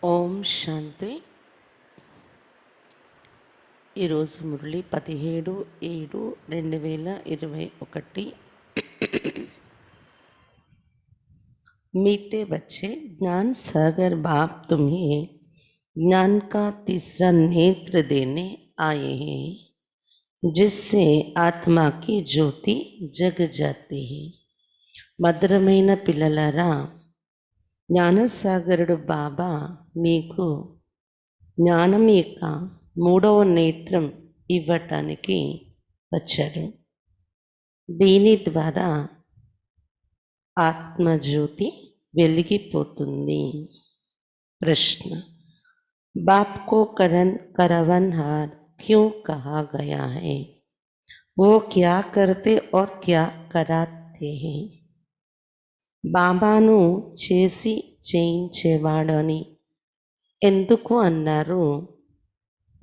ఓం శాంతి. ఈరోజు మురళి 17/7/2021. मीठे बच्चे, ज्ञान सागर बाप तुम्हें ज्ञान का तीसरा नेत्र देने आए हैं, जिससे आत्मा की ज्योति जग जाती है. మధురమైన పిల్లలారా, జ్ఞానసాగరుడు బాబా మీకు జ్ఞానం యొక్క మూడవ నేత్రం ఇవ్వటానికి వచ్చారు. దీని ద్వారా ఆత్మజ్యోతి వెలిగిపోతుంది. ప్రశ్న: बाप को करवनहार क्यों कहा गया है? वो क्या करते और क्या कराते हैं? బాబాను చేసి చేయించేవాడని ఎందుకు అన్నారు?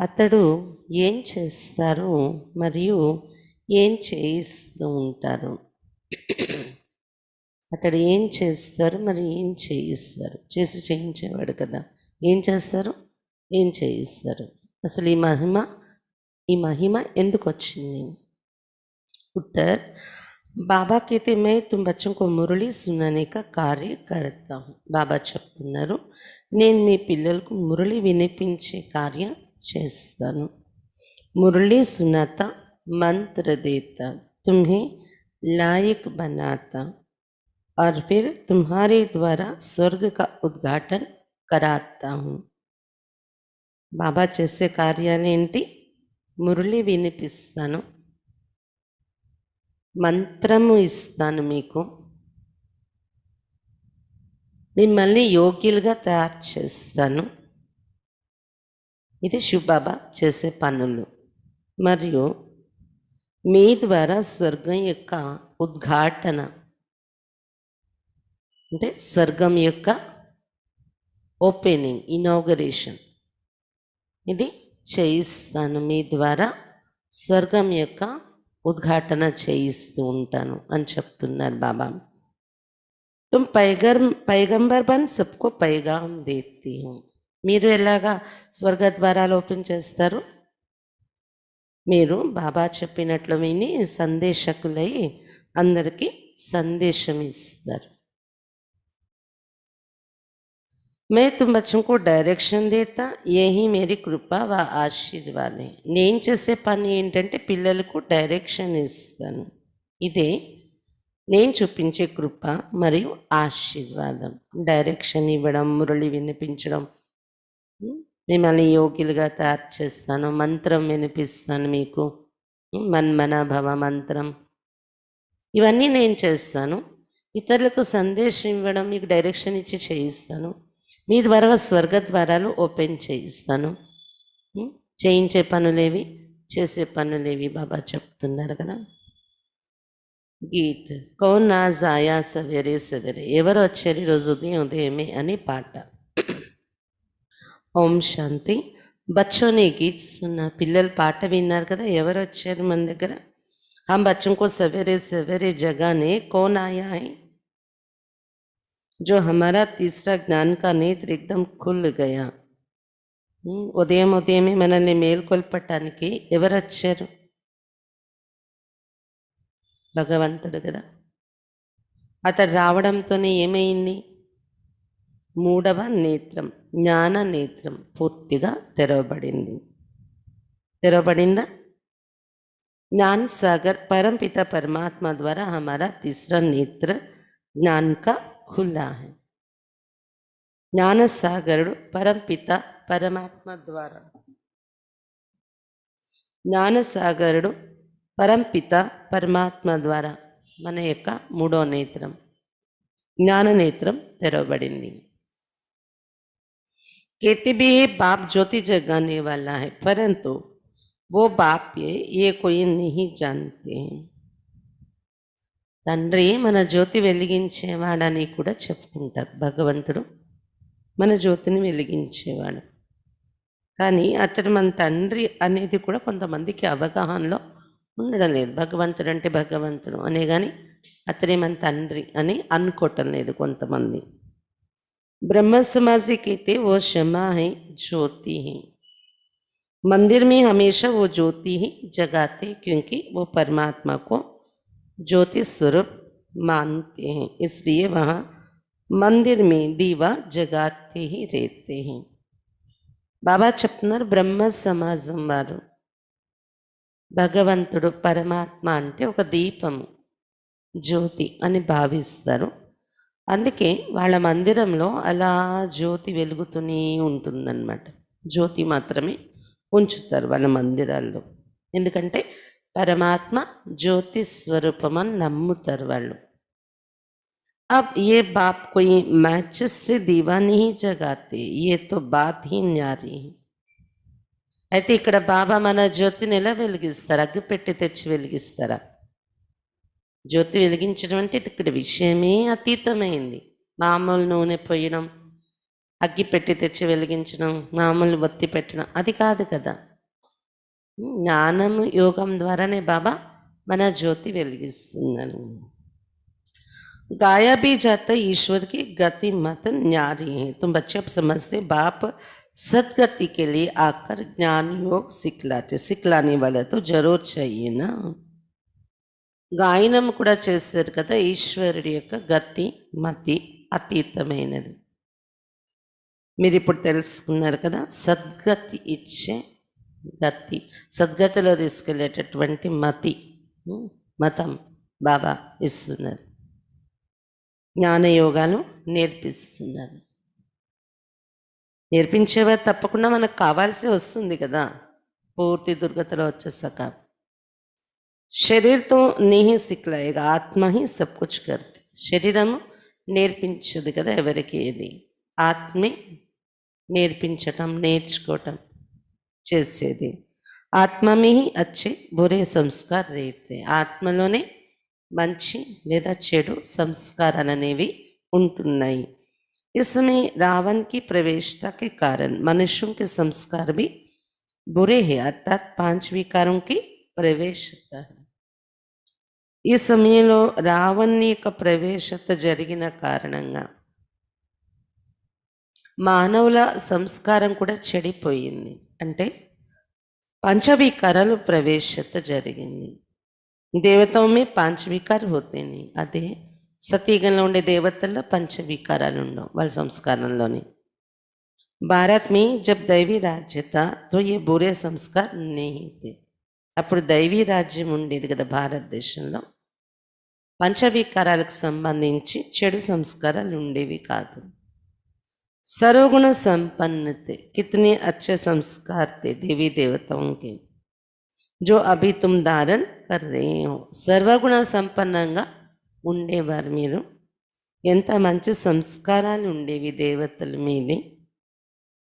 అతడు ఏం చేస్తారు మరియు ఏం చేయిస్తూ ఉంటారు? అతడు ఏం చేస్తారు మరి ఏం చేయిస్తారు? చేసి చేయించేవాడు కదా, ఏం చేస్తారు, ఏం చేయిస్తారు? అసలు ఈ మహిమ ఎందుకు వచ్చింది? उत्तर: बाबा कहते मैं तुम बच्चों को मुरली सुनाने का कार्य करता हूँ. బాబా చెప్తున్నారు, నేను మీ పిల్లలకు మురళి వినిపించే కార్యం చేస్తాను. మురళి సునాతా, మంత్ర देता, तुम्हें लायक बनाता और फिर तुम्हारे द्वारा स्वर्ग का उद्घाटन कराता हूँ. బాబా చేసే కార్యాలు ఏంటి? మురళి వినిపిస్తాను, మంత్రము ఇస్తాను, మీకు మిమ్మల్ని యోగ్యులుగా తయారు చేస్తాను. ఇది శివబాబా చేసే పనులు. మరియు మీ ద్వారా స్వర్గం యొక్క ఉద్ఘాటన, అంటే స్వర్గం యొక్క ఓపెనింగ్, ఇనాగరేషన్, ఇది చేయిస్తాను. మీ ద్వారా స్వర్గం యొక్క ఉద్ఘాటన చేయిస్తూ ఉంటాను అని చెప్తున్నారు బాబా. तुम पैगंबर बन सबको पैगाम देती हूँ. మీరు ఎలాగా స్వర్గ ద్వారాలు ఓపెన్ చేస్తారు? మీరు బాబా చెప్పినట్లు విని సందేశకులై అందరికీ సందేశం ఇస్తారు. मैं तुम बच्चों को डायरेक्शन देता, यही मेरी కృపా వ ఆశీర్వాదే. నేను చేసే పని ఏంటంటే పిల్లలకు డైరెక్షన్ ఇస్తాను. ఇదే నేను చూపించే కృప మరియు ఆశీర్వాదం. డైరెక్షన్ ఇవ్వడం, మురళి వినిపించడం, మిమ్మల్ని యోగ్యులుగా తయారు చేస్తాను, మంత్రం వినిపిస్తాను మీకు, మన్మన భవ మంత్రం, ఇవన్నీ నేను చేస్తాను. ఇతరులకు సందేశం ఇవ్వడం, మీకు డైరెక్షన్ ఇచ్చి చేయిస్తాను. మీ ద్వారా స్వర్గ ద్వారాలు ఓపెన్ చేయిస్తాను. చేయించే పనులేవి, చేసే పనులేవి బాబా చెప్తున్నారు కదా. గీత్ కౌన్ నాజ్ ఆయా సవేరే సవేరే, ఎవరు వచ్చారు ఈరోజు ఉదయం ఉదయమే అని పాట. ఓం శాంతి. बच्चों ने गीत सुना, పిల్లలు పాట విన్నారు కదా. ఎవరు వచ్చారు మన దగ్గర? हम बच्चों को सवेरे सवेरे जगाने कौन आया है? जो हमारा तीसरा ज्ञान का नेत्र एकदम खुल गया. ఉదయం ఉదయమే మనల్ని మేల్కొల్పటానికి ఎవరు వచ్చారు? భగవంతుడు కదా. అతడు రావడంతోనే ఏమైంది? మూడవ నేత్రం, జ్ఞాన నేత్రం పూర్తిగా తెరవబడింది. తెరవబడిందా? ज्ञान सागर परम पिता परमात्मा द्वारा हमारा तीसरा नेत्र ज्ञान का खुला है. ज्ञान सागर परम पिता परमात्मा द्वारा, ज्ञान सागर परम पिता परमात्मा द्वारा మన యొక్క మూడో నేత్రం, జ్ఞాన నేత్రం తెరవబడింది. कहते भी है बाप ज्योति जगाने वाला है, परंतु वो बाप ये कोई नहीं जानते हैं. తండ్రి మన జ్యోతి వెలిగించేవాడని కూడా చెప్పుకుంటారు. భగవంతుడు మన జ్యోతిని వెలిగించేవాడు. కానీ అతడు మన తండ్రి అనేది కూడా కొంతమందికి అవగాహనలో ఉండడం లేదు. భగవంతుడు అంటే భగవంతుడు అనే కానీ అతడే మన తండ్రి అని అనుకోవటం లేదు కొంతమంది. ब्रह्म समाजी कहते वो क्षमा है, ज्योति है। मंदिर में हमेशा वो ज्योति ही जगाते, क्योंकि वो परमात्मा को ज्योति स्वरूप मानते हैं, इसलिए वहाँ मंदिर में दीवा जगाते ही रहते हैं। बाबा చెప్తున్నారు బ్రహ్మ సమాజం వారు భగవంతుడు పరమాత్మ అంటే ఒక దీపము, జ్యోతి అని భావిస్తారు. అందుకే వాళ్ళ మందిరంలో అలా జ్యోతి వెలుగుతూనే ఉంటుందన్నమాట. జ్యోతి మాత్రమే ఉంచుతారు వాళ్ళ మందిరాల్లో. ఎందుకంటే పరమాత్మ జ్యోతి స్వరూపం అని నమ్ముతారు వాళ్ళు. अब ये बाप कोई मैचेस से दीवा नहीं जगाते, ये तो बात ही न्यारी है. అయితే ఇక్కడ బాబా మన జ్యోతిని ఎలా వెలిగిస్తారు? అగ్గిపెట్టి తెచ్చి వెలిగిస్తారా? జ్యోతి వెలిగించడం అంటే ఇక్కడ విషయమే అతీతమైంది. మామూలు నూనె పోయడం, అగ్గిపెట్టి తెచ్చి వెలిగించడం, మామూలు ఒత్తి పెట్టడం అది కాదు కదా. జ్ఞానం యోగం ద్వారానే బాబా మన జ్యోతి వెలిగిస్తున్నారు. गाया भी जाता ईश्वर की गति मत न्यारी है. तुम बच्चे अब समझते बाप सदगति के लिए आकर ज्ञान योग सिखलाने वाला तो जरूर चाहिए ना. గాయనం కూడా చేశారు కదా, ఈశ్వరుడి యొక్క గతి మతి అతీతమైనది. మీరు ఇప్పుడు తెలుసుకున్నారు కదా, సద్గతి ఇచ్చే గతి, సద్గతిలో తీసుకెళ్ళేటటువంటి మతి, మతం బాబా ఇస్తున్నారు. జ్ఞానయోగాలు నేర్పిస్తున్నారు. నేర్పించేవారు తప్పకుండా మనకు కావాల్సి వస్తుంది కదా, పూర్తి దుర్గతిలో వచ్చేసాక. శరీరంతో నీహి సిక్లాయేగా, ఆత్మ హి సబ్ కుచ్ కర్తే. శరీరము నేర్పించదు కదా ఎవరికి, ఏది ఆత్మే నేర్పించటం నేర్చుకోవటం చేసేది. ఆత్మ में ही अच्छे बुरे संस्कार रहते. ఆత్మలోనే మంచి లేదా చెడు సంస్కారాలు అనేవి ఉంటున్నాయి. इसमें रावण की प्रवेशता के कारण मनुष्यों के संस्कार भी बुरे हैं, अर्थात 5 विकारों की प्रवेशता है. ఈ సమయంలో రావణ్ణి యొక్క ప్రవేశత జరిగిన కారణంగా మానవుల సంస్కారం కూడా చెడిపోయింది. అంటే పంచవికారాలు ప్రవేశత జరిగింది. దేవతల में 5 विकार होते नहीं. అదే సతీగంలో ఉండే దేవతల్లో 5 వికారాలు ఉండవు వాళ్ళ సంస్కారంలోని. భారత్ में जब दैवी राज्य था तो ये बुरे संस्कार नहीं थे. అప్పుడు దైవీ రాజ్యం ఉండేది కదా భారతదేశంలో. పంచవికారాలకు సంబంధించి చెడు సంస్కారాలు ఉండేవి కాదు. सर्वगुण संपन्न थे. कितने अच्छे संस्कार थे देवी देवताओं के, जो अभी तुम धारण कर रहे हो. సర్వగుణ సంపన్నంగా ఉండేవారు మీరు. ఎంత మంచి సంస్కారాలు ఉండేవి దేవతల మీది,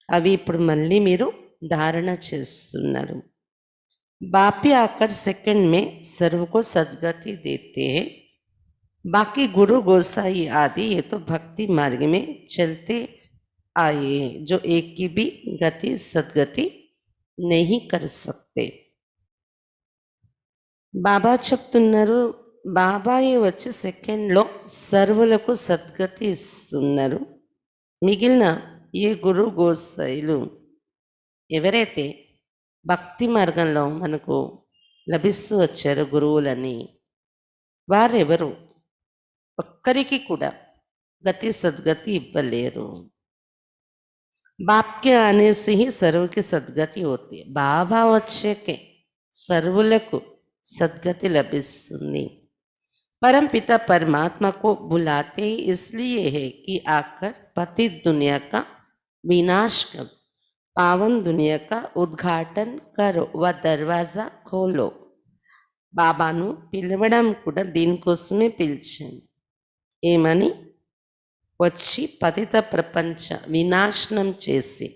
అవి ఇప్పుడు మళ్ళీ మీరు ధారణ చేస్తున్నారు. बापी आकर सेकंड में सर्व को सदगति देते हैं. बाकी गुरु गोसाई आदि ये तो भक्ति मार्ग में चलते आए हैं, जो एक की भी गति सदगति नहीं कर सकते. బాబా చెప్తున్నారు, బాబాయే వచ్చి సెకండ్లో సర్వులకు సద్గతి ఇస్తున్నారు. మిగిలిన ఏ గురు గోసాయిలు ఎవరైతే భక్తి మార్గంలో మనకు లభిస్తూ వచ్చారు గురువులని, వారెవరు ఒక్కరికి కూడా గతి సద్గతి ఇవ్వలేరు. బాప్కే అనేసి సర్వుకి సద్గతి होती. బాబా వచ్చేకే సర్వులకు सदगति लभिस्तुंदी. परम पिता परमात्मा को बुलाते ही इसलिए है कि आकर पतित दुनिया का विनाश कर पावन दुनिया का उद्घाटन करो व दरवाजा खोलो. బాబాను పిలవడం కూడా దీనికోసమే పిలిచాను. ఏమని? వచ్చి పతిత ప్రపంచ వినాశనం చేసి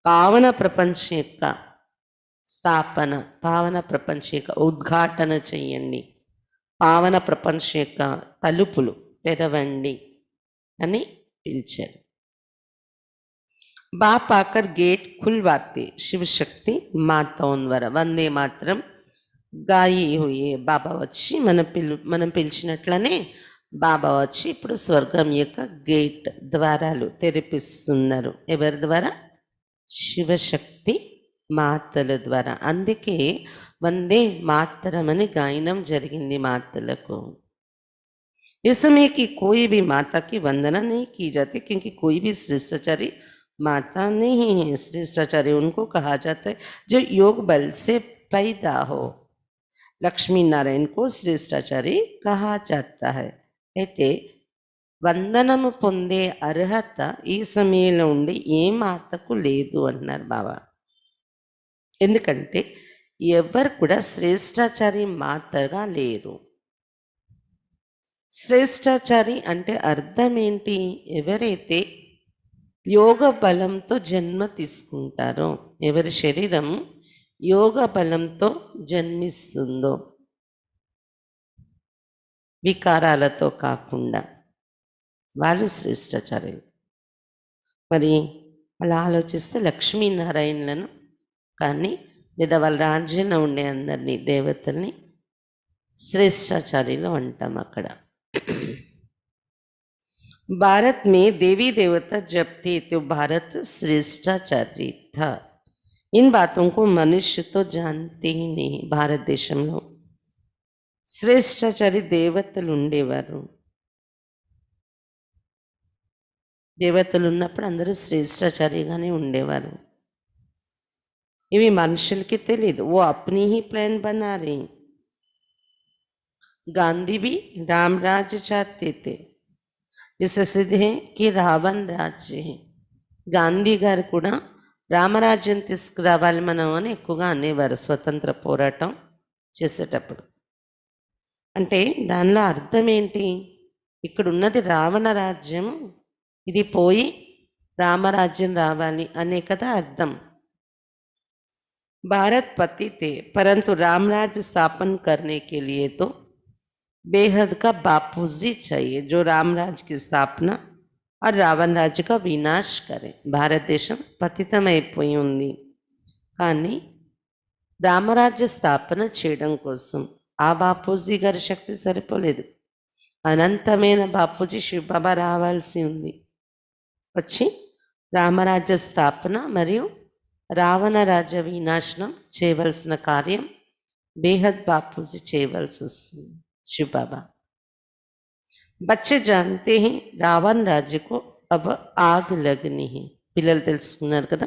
పావన ప్రపంచం యొక్క స్థాపన, పావన ప్రపంచ యొక్క ఉద్ఘాటన చెయ్యండి, పావన ప్రపంచ యొక్క తలుపులు తెరవండి అని పిలిచారు. బాప్ ఆకర్ గేట్ ఖుల్వాతే శివశక్తి మాతాओं द्वारा. వందే మాత్రం గాయి హుయే. బాబా వచ్చి మనం పిలిచినట్లనే బాబా వచ్చి ఇప్పుడు స్వర్గం యొక్క గేట్ ద్వారాలు తెరిపిస్తున్నారు. ఎవరి ద్వారా? శివశక్తి మాతల ద్వారా. అందుకే వందే మాతరం అని గాయనం జరిగింది మాతలకు. इस समय की कोई भी माता की वंदना नहीं की जाती, क्योंकि कोई भी श्रेष्ठाचारी माता नहीं है. श्रेष्ठाचारी उनको कहा जाता है जो योग बल से पैदा हो. లక్ష్మీ నారాయణకు శ్రేష్టాచారి కహా జాతా హై. అయితే వందనము పొందే అర్హత ఈ సమయంలో ఉండి ఏ మాతకు లేదు అన్నారు బాబా. ఎందుకంటే ఎవరు కూడా శ్రేష్టాచారి మాతగా లేరు. శ్రేష్టాచారి అంటే అర్థం ఏంటి? ఎవరైతే యోగ బలంతో జన్మ తీసుకుంటారో, ఎవరి శరీరం యోగ బలంతో జన్మిస్తుందో, వికారాలతో కాకుండా, వాళ్ళు శ్రేష్టాచార్యులు. మరి అలా ఆలోచిస్తే లక్ష్మీనారాయణలను కానీ లేదా వాళ్ళ రాజ్యంలో ఉండే అందరినీ దేవతల్ని శ్రేష్టాచార్యులు అంటాం. అక్కడ भारत में देवी देवता जब थे तो भारत श्रेष्ठाचार्य था. इन बातों को मनुष्य तो जानते ही नहीं. భారతదేశంలో శ్రేష్టాచారి దేవతలు ఉండేవారు. దేవతలు ఉన్నప్పుడు అందరూ శ్రేష్టాచారిగానే ఉండేవారు. ఇవి మనుషులకి తెలియదు. ఓ అప్నీ హీ ప్లాన్ బనా రే. गांधी भी राम राज्य चाहते थे. इससे सिद्ध है कि रावण राज्य है. గాంధీ గారు కూడా రామరాజ్యం తీసుకురావాలి మనం అని ఎక్కువగా అనేవారు స్వతంత్ర పోరాటం చేసేటప్పుడు. అంటే దానిలో అర్థం ఏంటి? ఇక్కడ ఉన్నది రావణ రాజ్యము, ఇది పోయి రామరాజ్యం రావాలి అనే కదా అర్థం. भारत पति थे परंतु रामराज्य स्थापन करने के लिए तो बेहद का बापूजी चाहिए जो रामराज की स्थापना और రావణ రాజ్య का వినాశ్ करे. భారతదేశం పతితమైపోయి ఉంది, కానీ రామరాజ్య స్థాపన చేయడం కోసం ఆ బాపూజీ గారి శక్తి సరిపోలేదు. అనంతమైన బాపూజీ శివబాబా రావాల్సి ఉంది. వచ్చి రామరాజ్య స్థాపన మరియు రావణ రాజ్య వినాశనం చేయవలసిన కార్యం బేహద్ బాపూజీ చేయవలసి వస్తుంది. శివబాబా बच्चे जानते हैं రావణ రాజ్యకు अब आग लगनी है. పిల్లలు తెలుసుకున్నారు కదా,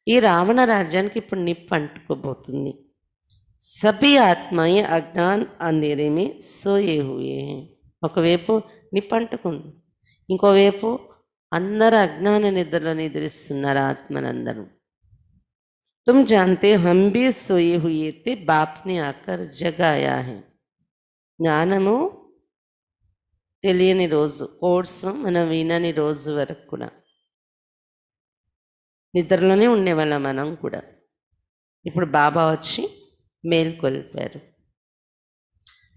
ఈ రావణ రాజ్యానికి ఇప్పుడు నిప్పు అంటుకోబోతుంది. సభీ ఆత్మయే అజ్ఞాన్ అంధేరే మే సోయే హుయే హై. ఒకవైపు నిప్పు అంటుకుంది, ఇంకోవైపు అందరూ అజ్ఞాన నిద్రలో నిద్రిస్తున్నారు ఆత్మనందరూ. तुम जानते हम भी सोए हुए थे, बाप ने आकर जगाया है. జ్ఞానము తెలియని రోజు, కోర్సు మనం వినని రోజు వరకు కూడా నిద్రలోనే ఉండేవాళ్ళం మనం కూడా. ఇప్పుడు బాబా వచ్చి మేల్కొల్పారు.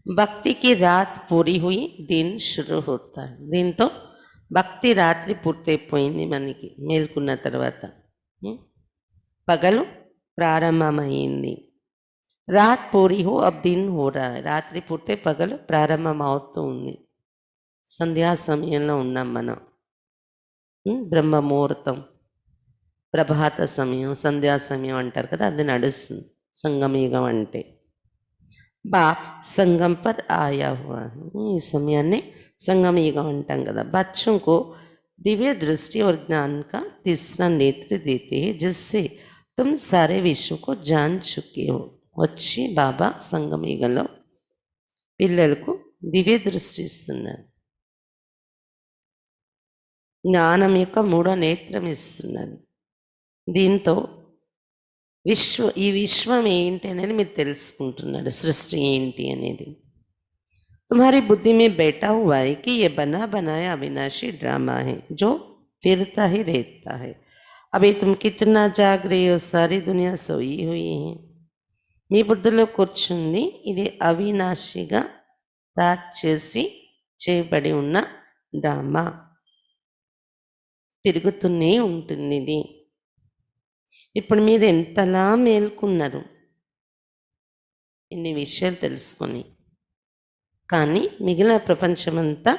భక్తికి రాత్ పూరి హుయి దిన్ షురు హోతా. దీంతో భక్తి రాత్రి పూర్తయిపోయింది మనకి మేల్కున్న తర్వాత. పగలు ప్రారంభమైంది. రాత్ పూరి హో అబ్ దిన్ హో రా. రాత్రి పూర్తే పగలు ప్రారంభం అవుతూ ఉంది. సంధ్యా సమయంలో ఉన్నాం మనం. బ్రహ్మ ముహూర్తం, ప్రభాత సమయం, సంధ్యా సమయం అంటారు కదా, అది నడుస్తుంది సంగమయుగం అంటే. బాప్ సంగం పర్ ఆయా హువా. ఈ సమయాన్ని సంగమయుగం అంటాం కదా. बच्चों को दिव्य दृष्टि और ज्ञान का तीसरा नेत्र देते हैं जिससे तुम सारे विश्व को जान चुके हो. వచ్చి బాబా సంగమయుగంలో పిల్లలకు దివ్య దృష్టి ఇస్తున్నారు, జ్ఞానం యొక్క మూడో నేత్రం ఇస్తున్నారు. దీంతో ఈ విశ్వం ఏంటి అనేది మీరు తెలుసుకుంటున్నారు, సృష్టి ఏంటి అనేది. तुम्हारी बुद्धि में बैठा हुआ है कि ये बना बनाया अविनाशी ड्रामा है जो फिरता ही रहता है. अभी तुम कितना जाग रहे हो, सारी दुनिया सोई हुई है. మీ బుద్ధిలో కూర్చుంది ఇది అవినాశిగా తయారు చేసి చేయబడి ఉన్న డ్రామా, తిరుగుతూనే ఉంటుంది ఇది. ఇప్పుడు మీరు ఎంతలా మేల్కున్నారు ఇన్ని విషయాలు తెలుసుకొని. కానీ మిగిలిన ప్రపంచమంతా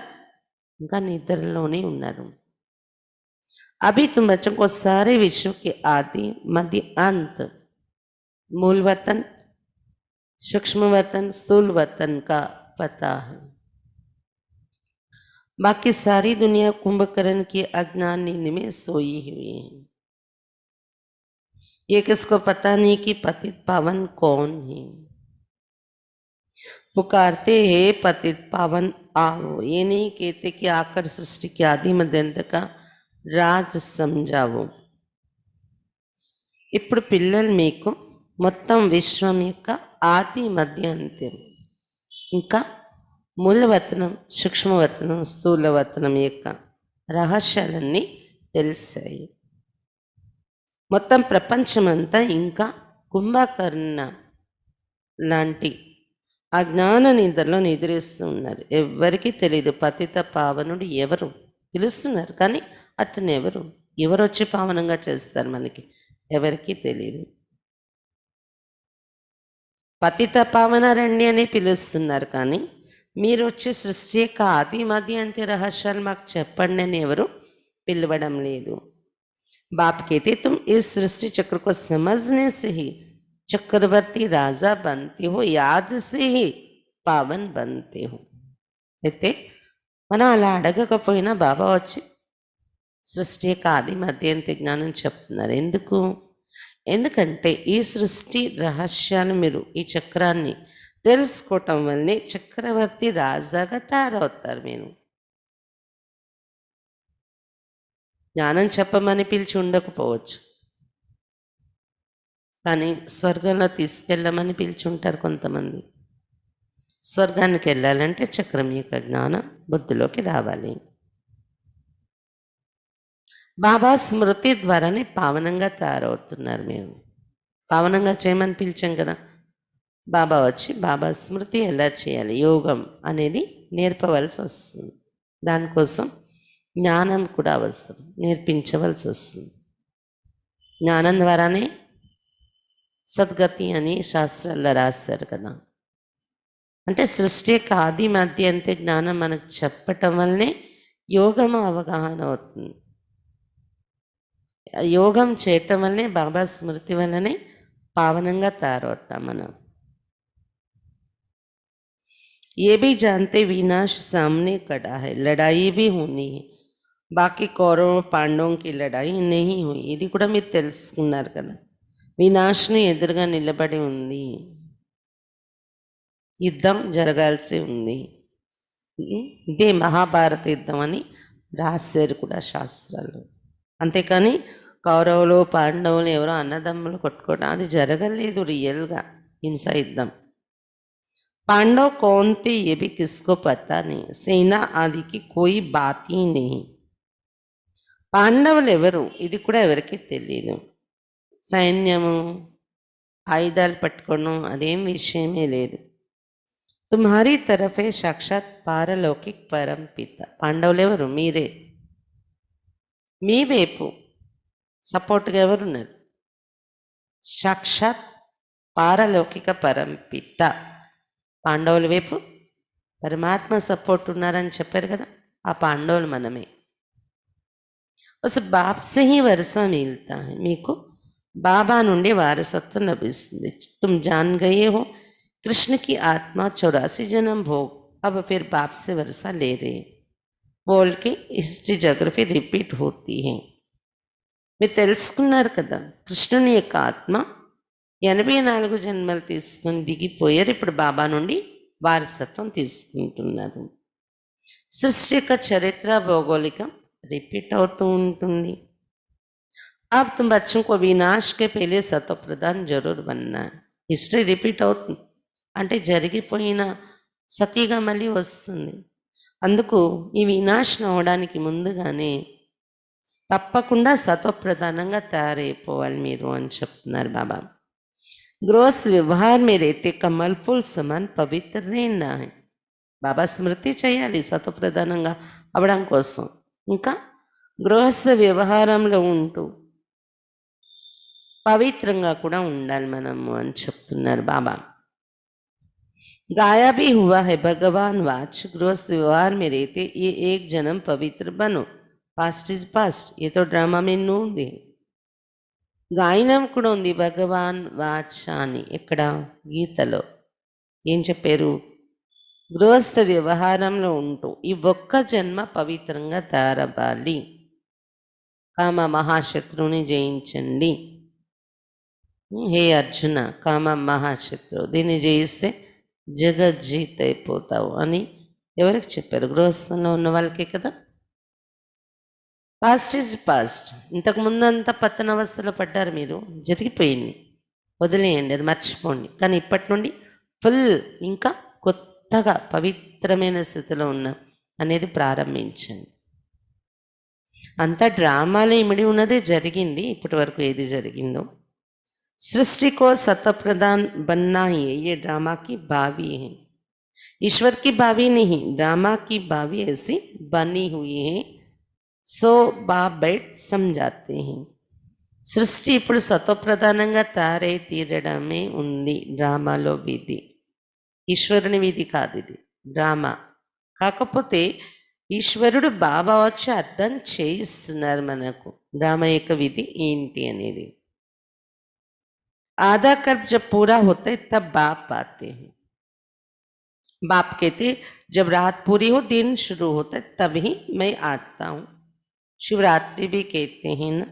ఇంకా నిద్రలోనే ఉన్నారు. अभी तुम बच्चों को सारे विश्व के आदि मध्य अंत, मूल वतन, सूक्ष्म वतन, स्थूल वतन का पता है. बाकी सारी दुनिया कुंभकर्ण की अज्ञान नींद में सोई हुई है. ये किसको पता नहीं कि पतित पावन कौन है. पुकारते हैं पतित पावन आओ, ये नहीं कहते कि आकर सृष्टि के आदि मध्यांत का రాజ్ సంజావు. ఇప్పుడు పిల్లలు మీకు మొత్తం విశ్వం యొక్క ఆది మధ్య అంత్యం, ఇంకా మూలవతనం, సూక్ష్మవతనం, స్థూలవతనం యొక్క రహస్యాలన్నీ తెలిసాయి. మొత్తం ప్రపంచమంతా ఇంకా కుంభకర్ణ లాంటి అజ్ఞాన నిద్రలో నిద్రిస్తూ ఉన్నారు. ఎవరికి తెలియదు పతిత పావనుడు ఎవరు. పిలుస్తున్నారు కానీ అతను ఎవరు వచ్చి పావనంగా చేస్తారు మనకి ఎవరికి తెలియదు. పతిత పావన రండి అని పిలుస్తున్నారు కానీ మీరు వచ్చి సృష్టి యొక్క ఆది మధ్య అంత్య రహస్యాలు మాకు చెప్పండి అని ఎవరు పిలవడం లేదు. बाप कहते तुम इस सृष्टि चक्र को समझने से ही चक्रवर्ती राजा बनते हो, याद से ही पावन बनते हो. అయితే మనం అలా అడగకపోయినా బాబా వచ్చి సృష్టి యొక్క ఆది మధ్యంత జ్ఞానం చెప్తున్నారు. ఎందుకంటే ఈ సృష్టి రహస్యాలు మీరు ఈ చక్రాన్ని తెలుసుకోవటం వల్లనే చక్రవర్తి రాజాగా తయారవుతారు. మీరు జ్ఞానం చెప్పమని పిలిచి ఉండకపోవచ్చు, కానీ స్వర్గంలో తీసుకెళ్ళమని పిలిచి ఉంటారు కొంతమంది. స్వర్గానికి వెళ్ళాలంటే చక్రం యొక్క జ్ఞానం బుద్ధిలోకి రావాలి. బాబా స్మృతి ద్వారానే పావనంగా తయారవుతున్నారు. మీరు పావనంగా చేయమని పిలిచాం కదా, బాబా వచ్చి బాబా స్మృతి ఎలా చేయాలి, యోగం అనేది నేర్పవలసి వస్తుంది. దానికోసం జ్ఞానం కూడా అవసరం, నేర్పించవలసి వస్తుంది. జ్ఞానం ద్వారానే సద్గతి అని శాస్త్రాల్లో రాశారు కదా. అంటే సృష్టి యొక్క ఆది మధ్య అంతే జ్ఞానం మనకు చెప్పటం వల్లనే యోగం అవగాహన అవుతుంది. యోగం చేయటం వల్లనే బాబా స్మృతి వల్లనే పావనంగా తయారవుతాం మనం. ये भी जानते विनाश सामने खड़ा है, लड़ाई भी होनी है. బాకీ కౌరవ పాండవుకి లడాయి నెహి హుయి. ఇది కూడా మీరు తెలుసుకున్నారు కదా, వినాశనం ఎదురుగా నిలబడి ఉంది, యుద్ధం జరగాల్సి ఉంది. ఇదే మహాభారత యుద్ధం అని రాశారు కూడా శాస్త్రాలు. అంతేకాని కౌరవులు పాండవులు ఎవరో అన్నదమ్ములు కొట్టుకోవడం అది జరగలేదు రియల్గా హింస యుద్ధం. पांडव कौन थे ये भी किसको पता नहीं, सेना आदि की कोई बात ही नहीं. పాండవులు ఎవరు ఇది కూడా ఎవరికి తెలియదు. సైన్యము ఆయుధాలు పట్టుకోవడం అదేం విషయమే లేదు. తుమ్హారీ తరఫే సాక్షాత్ పారలౌకిక్ పరంపిత. పాండవులు ఎవరు? మీరే. మీ వైపు సపోర్ట్గా ఎవరున్నారు? సాక్షాత్ పారలౌకిక పరంపిత. పాండవుల వైపు పరమాత్మ సపోర్ట్ ఉన్నారని చెప్పారు కదా, ఆ పాండవులు మనమే. ఉస్ బాప్ సే హీ వరస మిల్తా హై. మీకు బాబా నుండి వారసత్వం లభిస్తుంది. తుమ్ జాన్ గయే హో కృష్ణ की आत्मा 84 जन्म भोग, अब फिर बाप से वर्षा ले रहे बोल के हिस्ट्री जोग्రఫీ రిపీట్ होती है. మీరు తెలుసుకున్నారు కదా, కృష్ణుని యొక్క ఆత్మ 84 జన్మలు తీసుకుని దిగిపోయారు. ఇప్పుడు బాబా నుండి వారసత్వం తీసుకుంటున్నారు. సృష్టి యొక్క చరిత్ర భౌగోళికం రిపీట్ అవుతూ ఉంటుంది. अब तुम बच्चों को विनाश के पहले सतो प्रधान जरूर बनना है. హిస్టరీ రిపీట్ అవుతుంది అంటే జరిగిపోయిన సతీగా మళ్ళీ వస్తుంది. అందుకు ఈ వినాశనం అవడానికి ముందుగానే తప్పకుండా సతోప్రధానంగా తయారైపోవాలి మీరు అని చెప్తున్నారు బాబా. गृहस्थ व्यवहार में रहते कमल फूल समान पवित्र रहना है. బాబా స్మృతి చేయాలి సతోప్రధానంగా అవడం కోసం. ఇంకా గృహస్థ వ్యవహారంలో ఉంటూ పవిత్రంగా కూడా ఉండాలి మనము అని చెప్తున్నారు బాబా. गाया भी हुआ है भगवान वाच गृहस्थ व्यवहार में रहते ये एक जन्म पवित्र बनो पास्ट इज पास्ट ये तो డ్రామా మీద ఉంది గాయనం కూడా ఉంది భగవాన్ వాచ అని ఇక్కడ గీతలో ఏం చెప్పారు గృహస్థ వ్యవహారంలో ఉంటూ ఈ ఒక్క జన్మ పవిత్రంగా తయారవ్వాలి కామ మహాశత్రువుని జయించండి హే అర్జున కామ మహాశత్రువు దీన్ని జయిస్తే జగజ్జీత్ అయిపోతావు అని ఎవరికి చెప్పారు గృహస్థంలో ఉన్న వాళ్ళకే కదా పాస్ట్ ఈజ్ పాస్ట్ ఇంతకు ముందంతా పతనావస్థలో పడ్డారు మీరు జరిగిపోయింది వదిలేయండి అది మర్చిపోండి కానీ ఇప్పటి నుండి ఫుల్ ఇంకా కొత్తగా పవిత్రమైన స్థితిలో ఉన్నాం అనేది ప్రారంభించండి అంతా డ్రామాలో ఇమిడి ఉన్నదే జరిగింది ఇప్పటి వరకు ఏది జరిగిందో सृष्टि को सत प्रदान बनना ही है ये ड्रामा की भावी है ईश्वर की भावी नहीं ड्रामा की भावी ऐसी बनी हुई है सो बाप बैठ समझाते हैं సృష్టి ఇప్పుడు సత్వప్రధానంగా తయారై తీరడమే ఉంది డ్రామాలో విధి ఈశ్వరుని విధి కాదు ఇది డ్రామా కాకపోతే ఈశ్వరుడు బాబా వచ్చి అర్థం చేయిస్తున్నారు మనకు డ్రామా యొక్క విధి ఏంటి అనేది आधा कर्म जब पूरा होता है तब बाप आते हैं बाप कहते जब रात पूरी हो दिन शुरू होता है तभी मैं आता हूँ शिवरात्रि भी कहते हैं ना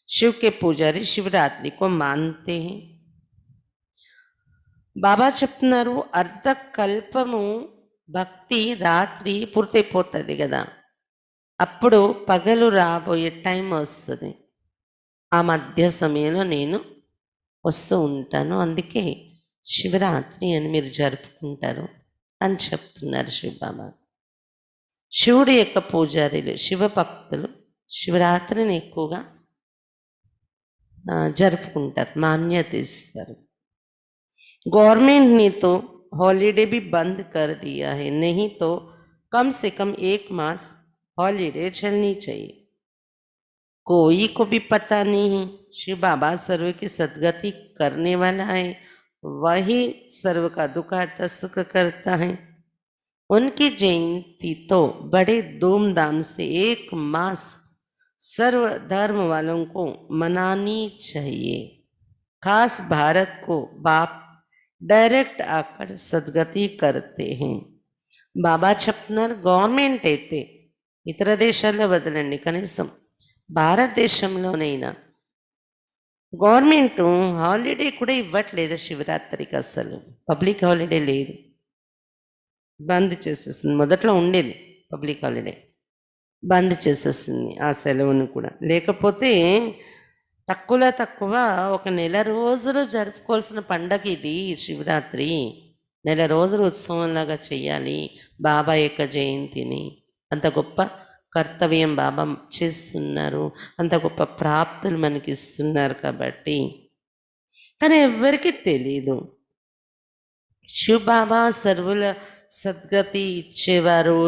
शिव के पुजारी शिवरात्रि को मानते हैं బాబా చెప్తున్నారు అర్ధ కల్పము భక్తి రాత్రి పూర్తయిపోతుంది కదా అప్పుడు పగలు రాబోయే టైం వస్తుంది ఆ మధ్య సమయంలో నేను వస్తూ ఉంటాను అందుకే శివరాత్రి అని మీరు జరుపుకుంటారు అని చెప్తున్నారు శివబాబా శివుడి యొక్క పూజారులు శివ భక్తులు శివరాత్రిని ఎక్కువగా జరుపుకుంటారు మాన్యత ఇస్తారు गवर्नमेंट ने तो हॉलीडे भी बंद कर दिया है नहीं तो कम से कम 1 मास हॉलीडे चलनी चाहिए कोई को भी पता नहीं है शिव बाबा सर्व की सदगति करने वाला है वही सर्व का दुखार्थ सुख करता है उनकी जयंती तो बड़े धूमधाम से 1 मास सर्व धर्म वालों को मनानी चाहिए खास भारत को बाप డైరెక్ట్ అక్కడ సద్గతి కర్తే హే బాబా చెప్తున్నారు గవర్నమెంట్ అయితే ఇతర దేశాల్లో వదలండి కనీసం భారతదేశంలోనైనా గవర్నమెంట్ హాలిడే కూడా ఇవ్వట్లేదు శివరాత్రికి అసలు పబ్లిక్ హాలిడే లేదు బంద్ చేసేసింది మొదట్లో ఉండేది పబ్లిక్ హాలిడే బంద్ చేసేసింది ఆ సెలవును కూడా లేకపోతే తక్కువ 1 నెల రోజులు జరుపుకోవాల్సిన పండగ ఇది శివరాత్రి నెల రోజులు ఉత్సవంలాగా చెయ్యాలి బాబా యొక్క జయంతిని అంత గొప్ప కర్తవ్యం బాబా చేస్తున్నారు అంత గొప్ప ప్రాప్తులు మనకి ఇస్తున్నారు కాబట్టి కానీ ఎవరికి తెలీదు శివ బాబా సర్వుల సద్గతి ఇచ్చేవారు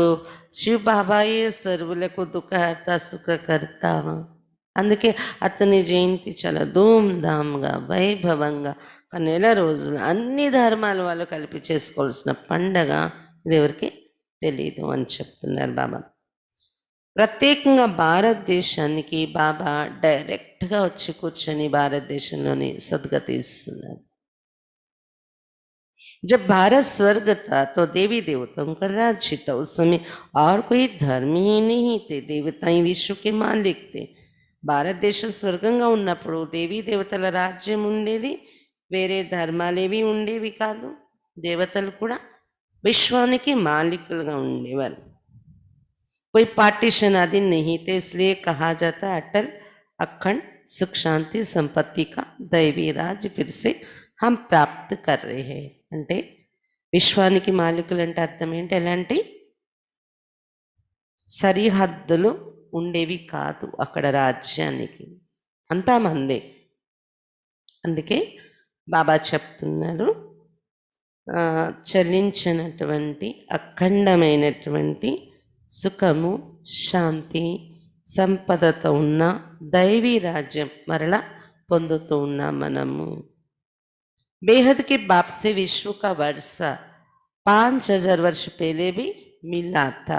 శివ బాబాయే సర్వులకు దుఃఖహర్త సుఖకర్త అందుకే అతని జయంతి చాలా ధూమ్ధామ్గా వైభవంగా 1 నెల రోజులు అన్ని ధర్మాల వాళ్ళు కలిపి చేసుకోవాల్సిన పండగ ఇది ఎవరికి తెలియదు అని చెప్తున్నారు బాబా ప్రత్యేకంగా భారతదేశానికి బాబా డైరెక్ట్గా వచ్చి కూర్చొని భారతదేశంలోని సద్గతి ఇస్తున్నారు जब भारत स्वर्ग था तो देवी देवताओं का राज्य था उस समय और कोई धर्म ही नहीं थे देवता ही विश्व के मालिक थे భారతదేశం స్వర్గంగా ఉన్నప్పుడు దేవీ దేవతల రాజ్యం ఉండేది వేరే ధర్మాలేవి ఉండేవి కాదు దేవతలు కూడా విశ్వానికి మాలికులుగా ఉండేవారు कोई पार्टीशन आदि नहीं थे इसलिए कहा जाता अटल अखंड सुख शांति संपत्ति का दैवी राज फिर से हम प्राप्त कर रहे हैं అంటే విశ్వానికి మాలికులు అంటే అర్థం ఏంటి ఎలాంటి సరిహద్దులు ఉండేవి కాదు అక్కడ రాజ్యానికి అంతా మందే అందుకే బాబా చెప్తున్నారు చలించినటువంటి అఖండమైనటువంటి సుఖము శాంతి సంపదతో ఉన్న దైవీ రాజ్యం మరలా పొందుతూ ఉన్నాం మనము बेहद के बाप से विश्व का वर्षा 5,000 वर्ष पहले भी मिला था।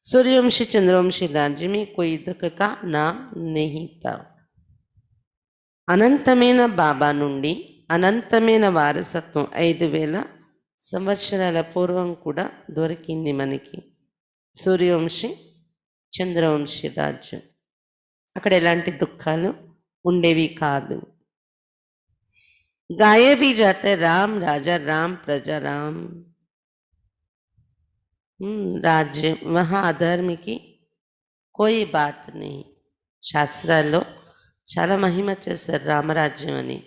सूर्यवंशी चंद्रवंशी राज्य में कोई दुख का नाम नहीं था। అనంతమైన బాబా నుండి అనంతమైన వారసత్వం 5,000 సంవత్సరాల పూర్వం కూడా దొరికింది మనకి. సూర్యవంశి చంద్రవంశి రాజ్యం, అక్కడ ఎలాంటి దుఃఖాలు ఉండేవి కాదు. गाए भी जाते राम राजा राम प्रजा राम राज्य, वहाँ अधर्म की कोई बात नहीं. శాస్త్రాల్లో చాలా మహిమ చేస్తారు రామరాజ్యం అని.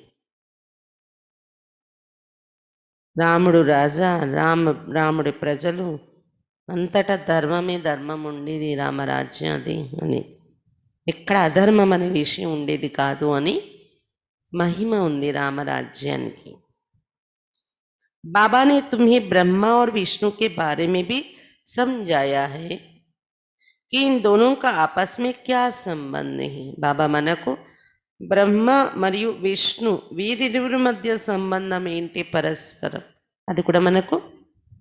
రాముడు రాజా, రాముడి ప్రజలు, అంతటా ధర్మమే ధర్మం ఉండేది రామరాజ్యం అది అని. ఎక్కడ అధర్మం అనే విషయం ఉండేది కాదు అని महिमा उंदी रामराज्यानिकी. बाबा ने तुम्हें ब्रह्मा और विष्णु के बारे में भी समझाया है कि इन दोनों का आपस में क्या संबंध है. बाबा మనకు బ్రహ్మ మరియు విష్ణు వీరిరువురి మధ్య సంబంధం ఏంటి, పరస్పరం, అది కూడా మనకు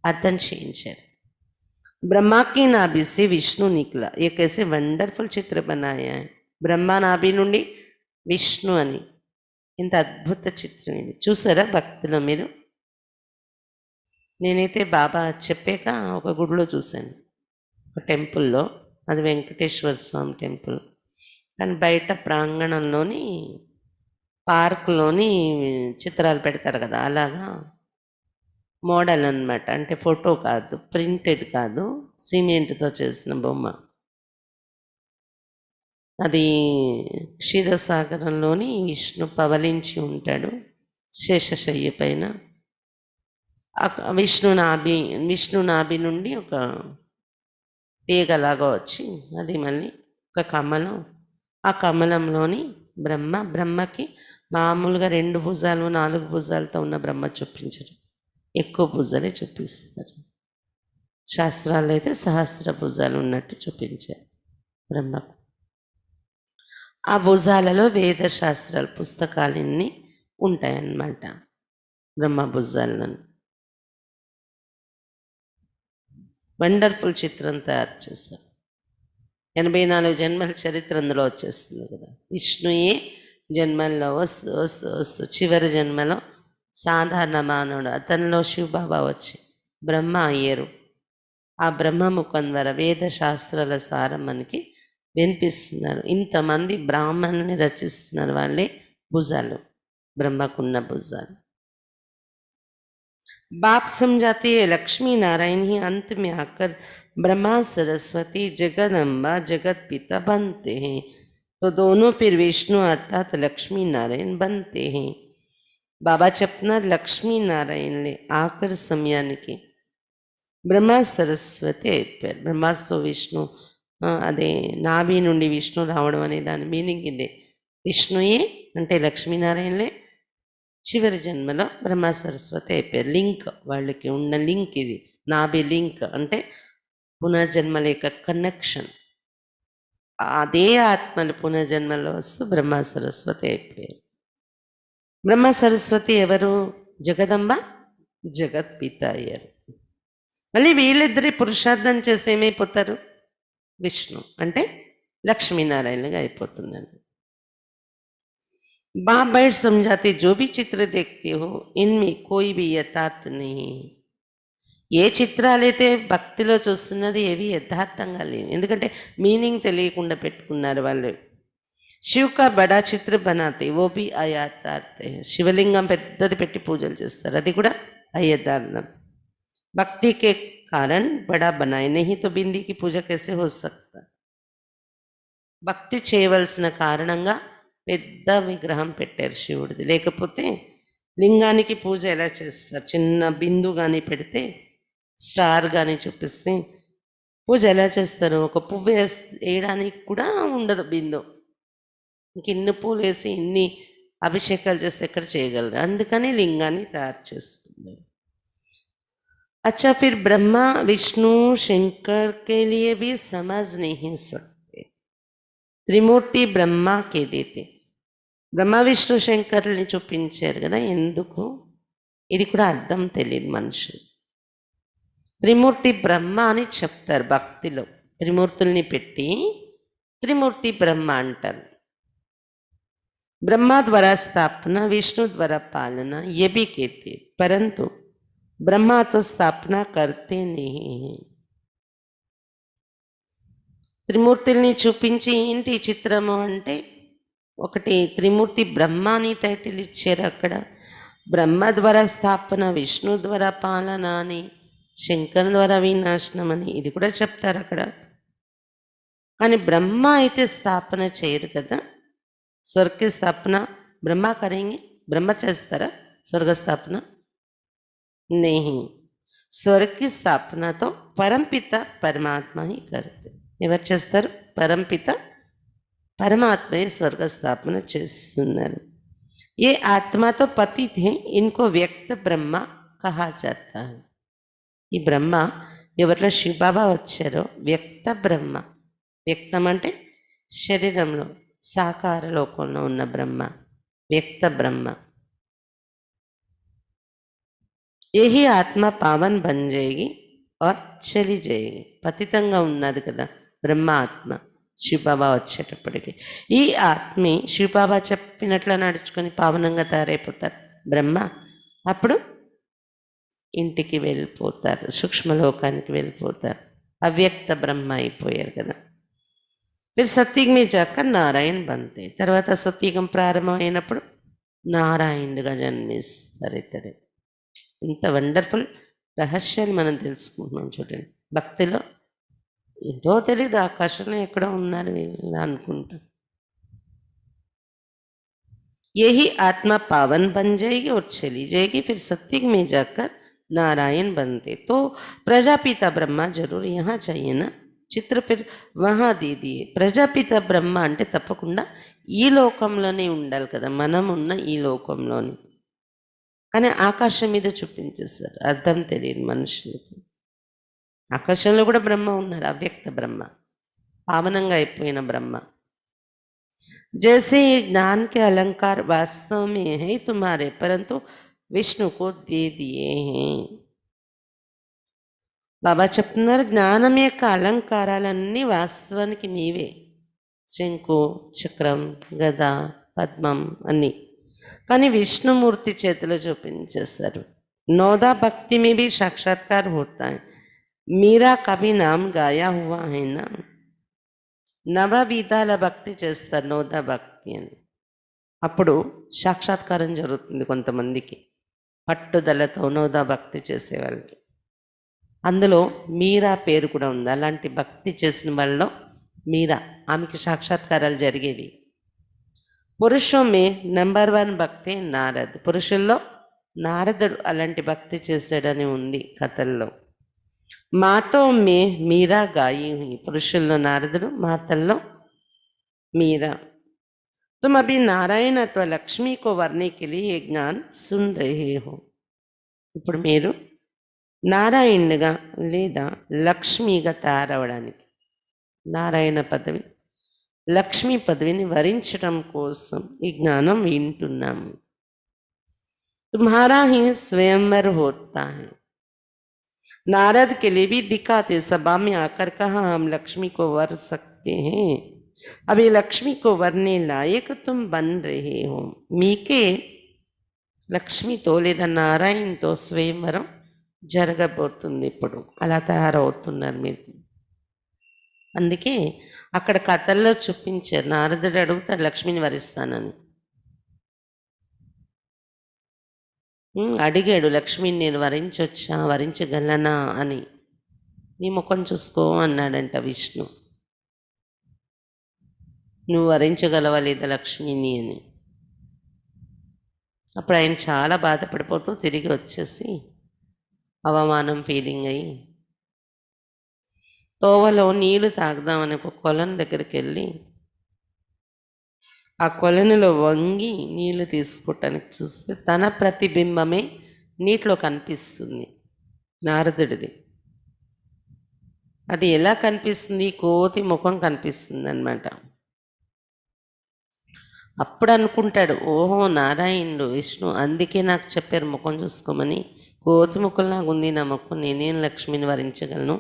అర్థం చేయించారు. ब्रह्मा की नाभि से विष्णु निकला. ये कैसे वंडरफुल चित्र बनाया है. ब्रह्मा नाभि నుండి విష్ణు అని ఇంత అద్భుత చిత్రం ఇది చూసారా భక్తిలో మీరు. నేనైతే బాబా చెప్పాక ఒక గుడిలో చూశాను, ఒక టెంపుల్లో, అది వెంకటేశ్వర స్వామి టెంపుల్. కానీ బయట ప్రాంగణంలోని పార్క్లోని చిత్రాలు పెడతారు కదా, అలాగా మోడల్ అన్నమాట. అంటే ఫోటో కాదు, ప్రింటెడ్ కాదు, సిమెంట్తో చేసిన బొమ్మ. అది క్షీరసాగరంలోని విష్ణు పవలించి ఉంటాడు శేషశయ్య పైన. విష్ణు నాభి నుండి ఒక తీగలాగా వచ్చి అది మళ్ళీ ఒక కమలం, ఆ కమలంలోని బ్రహ్మకి మామూలుగా 2 భుజాలు 4 భుజాలతో ఉన్న బ్రహ్మ చూపించరు, ఎక్కువ భుజాలే చూపిస్తారు. శాస్త్రాలు అయితే సహస్ర భుజాలు ఉన్నట్టు చూపించారు బ్రహ్మకు. ఆ భుజాలలో వేద శాస్త్రాల పుస్తకాలన్నీ ఉంటాయన్నమాట బ్రహ్మ భుజాలను. వండర్ఫుల్ చిత్రం తయారు చేశారు. 84 జన్మల చరిత్ర అందులో వచ్చేస్తుంది కదా. విష్ణుయే జన్మల్లో వస్తూ వస్తూ వస్తూ చివరి జన్మలో సాధారణ మానవుడు, అతనిలో శివబాబా వచ్చి బ్రహ్మ అయ్యారు. ఆ బ్రహ్మ ముఖం ద్వారా వేద శాస్త్రాల సారం మనకి వినిపిస్తున్నారు. ఇంతమంది బ్రాహ్మణుని రచిస్తున్నారు, వాళ్ళే భుజాలు, బ్రహ్మకున్న భుజాలు. बाप समझाते हैं लक्ष्मी नारायण ही अंत में आकर ब्रह्मा सरस्वती जगदम्बा जगत पिता बनते हैं, तो दोनों फिर विष्णु अर्थात लक्ष्मी नारायण बनते हैं. बाबा చెప్తున్నారు లక్ష్మీ నారాయణలే ఆఖరి సమయానికి బ్రహ్మ సరస్వతి అయిపోయారు. బ్రహ్మాస్తో విష్ణు, అదే నాభి నుండి విష్ణు రావడం అనే దాని మీనింగ్ ఇదే. విష్ణుయే అంటే లక్ష్మీనారాయణలే చివరి జన్మలో బ్రహ్మ సరస్వతి అయిపోయారు. లింక్, వాళ్ళకి ఉన్న లింక్ ఇది. నాభి లింక్ అంటే పునర్జన్మల యొక్క కనెక్షన్. అదే ఆత్మలు పునర్జన్మలో వస్తూ బ్రహ్మ సరస్వతి అయిపోయారు. బ్రహ్మ సరస్వతి ఎవరు? జగదంబ జగత్ పిత అయ్యారు. మళ్ళీ వీళ్ళిద్దరి పురుషార్థం చేసి ఏమైపోతారు? విష్ణు అంటే లక్ష్మీనారాయణగా అయిపోతున్నారు. बाप बैठ समझाते जो भी चित्र देखते हो इनमें कोई भी यथार्थ नहीं. ఏ చిత్రాలైతే భక్తిలో చూస్తున్నది ఏవి యథార్థంగా లేవు, ఎందుకంటే మీనింగ్ తెలియకుండా పెట్టుకున్నారు వాళ్ళు. శివ్ కా బడా చిత్ర బనాతే ఓ బి అయథార్థ. శివలింగం పెద్దది పెట్టి పూజలు చేస్తారు, అది కూడా అయథార్థం. భక్తి కే कारण बड़ा बनाए नहीं तो बिंदी की पूजा कैसे हो सकता. భక్తి చేయవలసిన కారణంగా పెద్ద విగ్రహం పెట్టారు శివుడిది, లేకపోతే లింగానికి పూజ ఎలా చేస్తారు? చిన్న బిందు కానీ పెడితే, స్టార్ కానీ చూపిస్తే పూజ ఎలా చేస్తారు? ఒక పువ్వు వేయడానికి కూడా ఉండదు బిందు, ఇంక ఇన్ని పూలు వేసి ఇన్ని అభిషేకాలు చేస్తే ఎక్కడ చేయగలరు? అందుకని లింగాన్ని తయారు చేస్తున్నారు. अच्छा फिर ब्रह्मा विष्णु शंकर के लिए भी समझ नहीं सकते. त्रिमूर्ति ब्रह्मा के देते, బ్రహ్మ విష్ణు శంకరుల్ని చూపించారు కదా, ఎందుకు? ఇది కూడా అర్థం తెలియదు మనుషులు. త్రిమూర్తి బ్రహ్మ అని చెప్తారు భక్తిలో. త్రిమూర్తుల్ని పెట్టి త్రిమూర్తి బ్రహ్మ అంటారు. ब्रह्मा द्वारा स्थापना, विष्णु द्वारा पालना, ये भी कहते, परंतु ब्रह्मा तो स्थापना करते नहीं हैं. త్రిమూర్తుల్ని చూపించి ఏంటి చిత్రము అంటే, ఒకటి త్రిమూర్తి బ్రహ్మ అని టైటిల్ ఇచ్చారు అక్కడ. బ్రహ్మ ద్వారా స్థాపన, విష్ణు ద్వారా పాలన అని, శంకర్ ద్వారా వినాశనం అని ఇది కూడా చెప్తారు అక్కడ. కానీ బ్రహ్మ అయితే స్థాపన చేయరు కదా. स्वर्ग की स्थापना ब्रह्मा करेंगे? ब्रह्मा చేస్తారా स्वर्ग स्थापना? नहीं, स्वर्ग की स्थापना तो परमपिता परमात्मा ही करते. ఎవరు చేస్తారు? పరంపిత పరమాత్మే స్వర్గ స్థాపన చేస్తున్నారు. ये आत्मा तो पतित है, इनको व्यक्त ब्रह्म कहा जाता है. ఈ బ్రహ్మ ఎవరిలో శివబాబా వచ్చారో వ్యక్త బ్రహ్మ. వ్యక్తం అంటే శరీరంలో साकार लोकंलो उन्न ब्रह्म, व्यक्त ब्रह्म. यही आत्मा पावन बन जाएगी और चली जाएगी. पतितंगा उन्नది కదా బ్రహ్మ ఆత్మ. శివబాబా వచ్చేటప్పటికి ఈ ఆత్మే శివబాబా చెప్పినట్లు నడుచుకొని పావనంగా తయారైపోతారు బ్రహ్మ. అప్పుడు ఇంటికి వెళ్ళిపోతారు, సూక్ష్మలోకానికి వెళ్ళిపోతారు, అవ్యక్త బ్రహ్మ అయిపోయారు కదా. फिर सत्युग में जाकर नारायण बनते. తర్వాత సత్యుగం ప్రారంభమైనప్పుడు నారాయణుడిగా జన్మిస్తారు ఇతడు. ఇంత వండర్ఫుల్ రహస్యాన్ని మనం తెలుసుకుంటున్నాం చూడండి. భక్తిలో ఏదో తెలియదు, ఆకాశంలో ఎక్కడో ఉన్నారు ఇలా అనుకుంటాం. यही आत्मा पावन बन जाएगी और चली जाएगी. फिर सत्युग में जाकर नारायण बनते. तो प्रजापिता ब्रह्मा जरूर यहाँ चाहिए ना. చిత్ర పేరు వహా దీది. ప్రజాపిత బ్రహ్మ అంటే తప్పకుండా ఈ లోకంలోనే ఉండాలి కదా, మనం ఉన్న ఈ లోకంలోని. కానీ ఆకాశం మీద చూపించేస్తారు, అర్థం తెలియదు మనుషులకు. ఆకాశంలో కూడా బ్రహ్మ ఉన్నారు, అవ్యక్త బ్రహ్మ, పావనంగా అయిపోయిన బ్రహ్మ. जैसे ये ज्ञान के अलंकार वास्तव में है तुम्हारे, परंतु विष्णु को दे दिए हैं. బాబా చెప్తున్నారు, జ్ఞానం యొక్క అలంకారాలన్నీ వాస్తవానికి మీవే. శంకు, చక్రం, గద, పద్మం అన్నీ. కానీ విష్ణుమూర్తి చేతిలో చూపించేస్తారు. నౌదా భక్తి में भी साक्षात्कार होता है. మీరా కభీ నామ్ గాయా హువా హై నా. నవ విధాల భక్తి చేస్తారు నౌదా భక్తి అని. అప్పుడు సాక్షాత్కారం జరుగుతుంది కొంతమందికి, పట్టుదలతో నౌదా భక్తి చేసే వాళ్ళకి. అందులో మీరా పేరు కూడా ఉంది. అలాంటి భక్తి చేసిన వాళ్ళలో మీరా, ఆమెకి సాక్షాత్కారాలు జరిగేవి. పురుషం మే నెంబర్ 1 భక్తి నారద్. పురుషుల్లో నారదుడు అలాంటి భక్తి చేశాడని ఉంది కథల్లో. మాతో మే మీరా గాయి హుయి. పురుషుల్లో నారదుడు, మాతల్లో మీరా. तुम अभी नारायण अथवा लक्ष्मी को वरने के लिए ये ज्ञान सुन रहे हो. ఇప్పుడు మీరు నారాయణుగా లేదా లక్ష్మిగా తయారవడానికి, నారాయణ పదవి లక్ష్మీ పదవిని వరించడం కోసం ఈ జ్ఞానం వింటున్నాము. तुम्हारा ही स्वयंवर होता है. नारद के लिए भी दिखाते, सभा में आकर कहा हम लक्ष्मी को वर सकते हैं. अभी लक्ष्मी को वरने लायक तुम बन रहे हो. మీకే లక్ష్మితో లేదా నారాయణతో స్వయంవరం జరగబోతుంది. ఇప్పుడు అలా తయారవుతున్నారు మీరు. అందుకే అక్కడ కథల్లో చూపించారు, నారదుడు అడుగుతాడు లక్ష్మిని వరిస్తానని. అడిగాడు, లక్ష్మిని నేను వరించొచ్చా, వరించగలనా అని. నీ ముఖం చూసుకో అన్నాడంట విష్ణు. నువ్వు వరించగలవా లేదా లక్ష్మిని అని. అప్పుడు ఆయన చాలా బాధపడిపోతూ తిరిగి వచ్చేసి అవమానం ఫీలింగ్ అయ్యి తోవలో నీళ్లు తాగుదామని ఒక కొలను దగ్గరికి వెళ్ళి ఆ కొలనులో వంగి నీళ్లు తీసుకోవటానికి చూస్తే తన ప్రతిబింబమే నీటిలో కనిపిస్తుంది, నారదుడిది. అది ఎలా కనిపిస్తుంది? కోతి ముఖం కనిపిస్తుంది అన్నమాట. అప్పుడు అనుకుంటాడు, ఓహో నారాయణుడు విష్ణు అందుకే నాకు చెప్పారు ముఖం చూసుకోమని, కోతి ముఖంలాగా ఉంది నా ముఖం, నేనేం లక్ష్మిని వరించగలను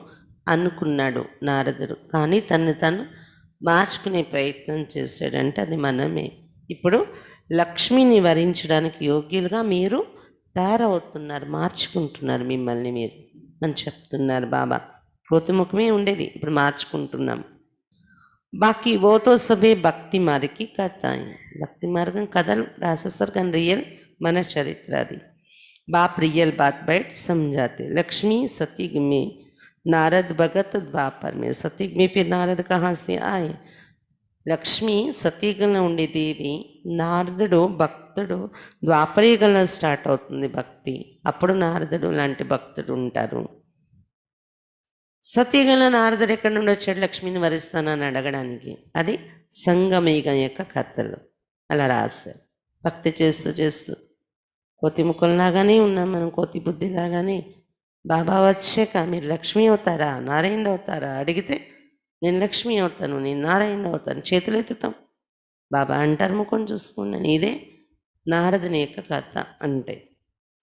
అనుకున్నాడు నారదుడు. కానీ తను తను మార్చుకునే ప్రయత్నం చేశాడంటే అది మనమే. ఇప్పుడు లక్ష్మిని వరించడానికి యోగ్యులుగా మీరు తయారవుతున్నారు, మార్చుకుంటున్నారు మిమ్మల్ని మీరు అని చెప్తున్నారు బాబా. కోతి ముఖమే ఉండేది, ఇప్పుడు మార్చుకుంటున్నాం. బాకీ वो तो सभी భక్తి మార్గ की కథాయి. భక్తి మార్గం కథలు రాసేస్తారు కానీ రియల్ మన చరిత్ర అది. बाप रियल बात बैठ समझाते. लक्ष्मी सतयुग में नारद भगत द्वापर में. सतयुग में फिर नारद कहाँ से आए? లక్ష్మి సతీగంలో ఉండే దేవి, నారదుడు భక్తుడు ద్వాపరయుగంలో స్టార్ట్ అవుతుంది భక్తి. అప్పుడు నారదుడు లాంటి భక్తుడు ఉంటారు. సతీగంలో నారదుడు ఎక్కడి నుండి వచ్చాడు లక్ష్మిని వరిస్తానని అడగడానికి? అది సంగమయుగం యొక్క కథలు అలా రాశారు. భక్తి చేస్తూ చేస్తూ కోతి ముఖంలాగానే ఉన్నాం మనం, కోతి బుద్ధిలాగానే. బాబా వచ్చాక మీరు లక్ష్మి అవుతారా నారాయణుడు అవుతారా అడిగితే నేను లక్ష్మి అవుతాను, నేను నారాయణుడు అవుతాను, చేతులు ఎత్తుతాం. బాబా అంటారు ముఖం చూసుకున్నాను. ఇదే నారదుని యొక్క కథ. అంటే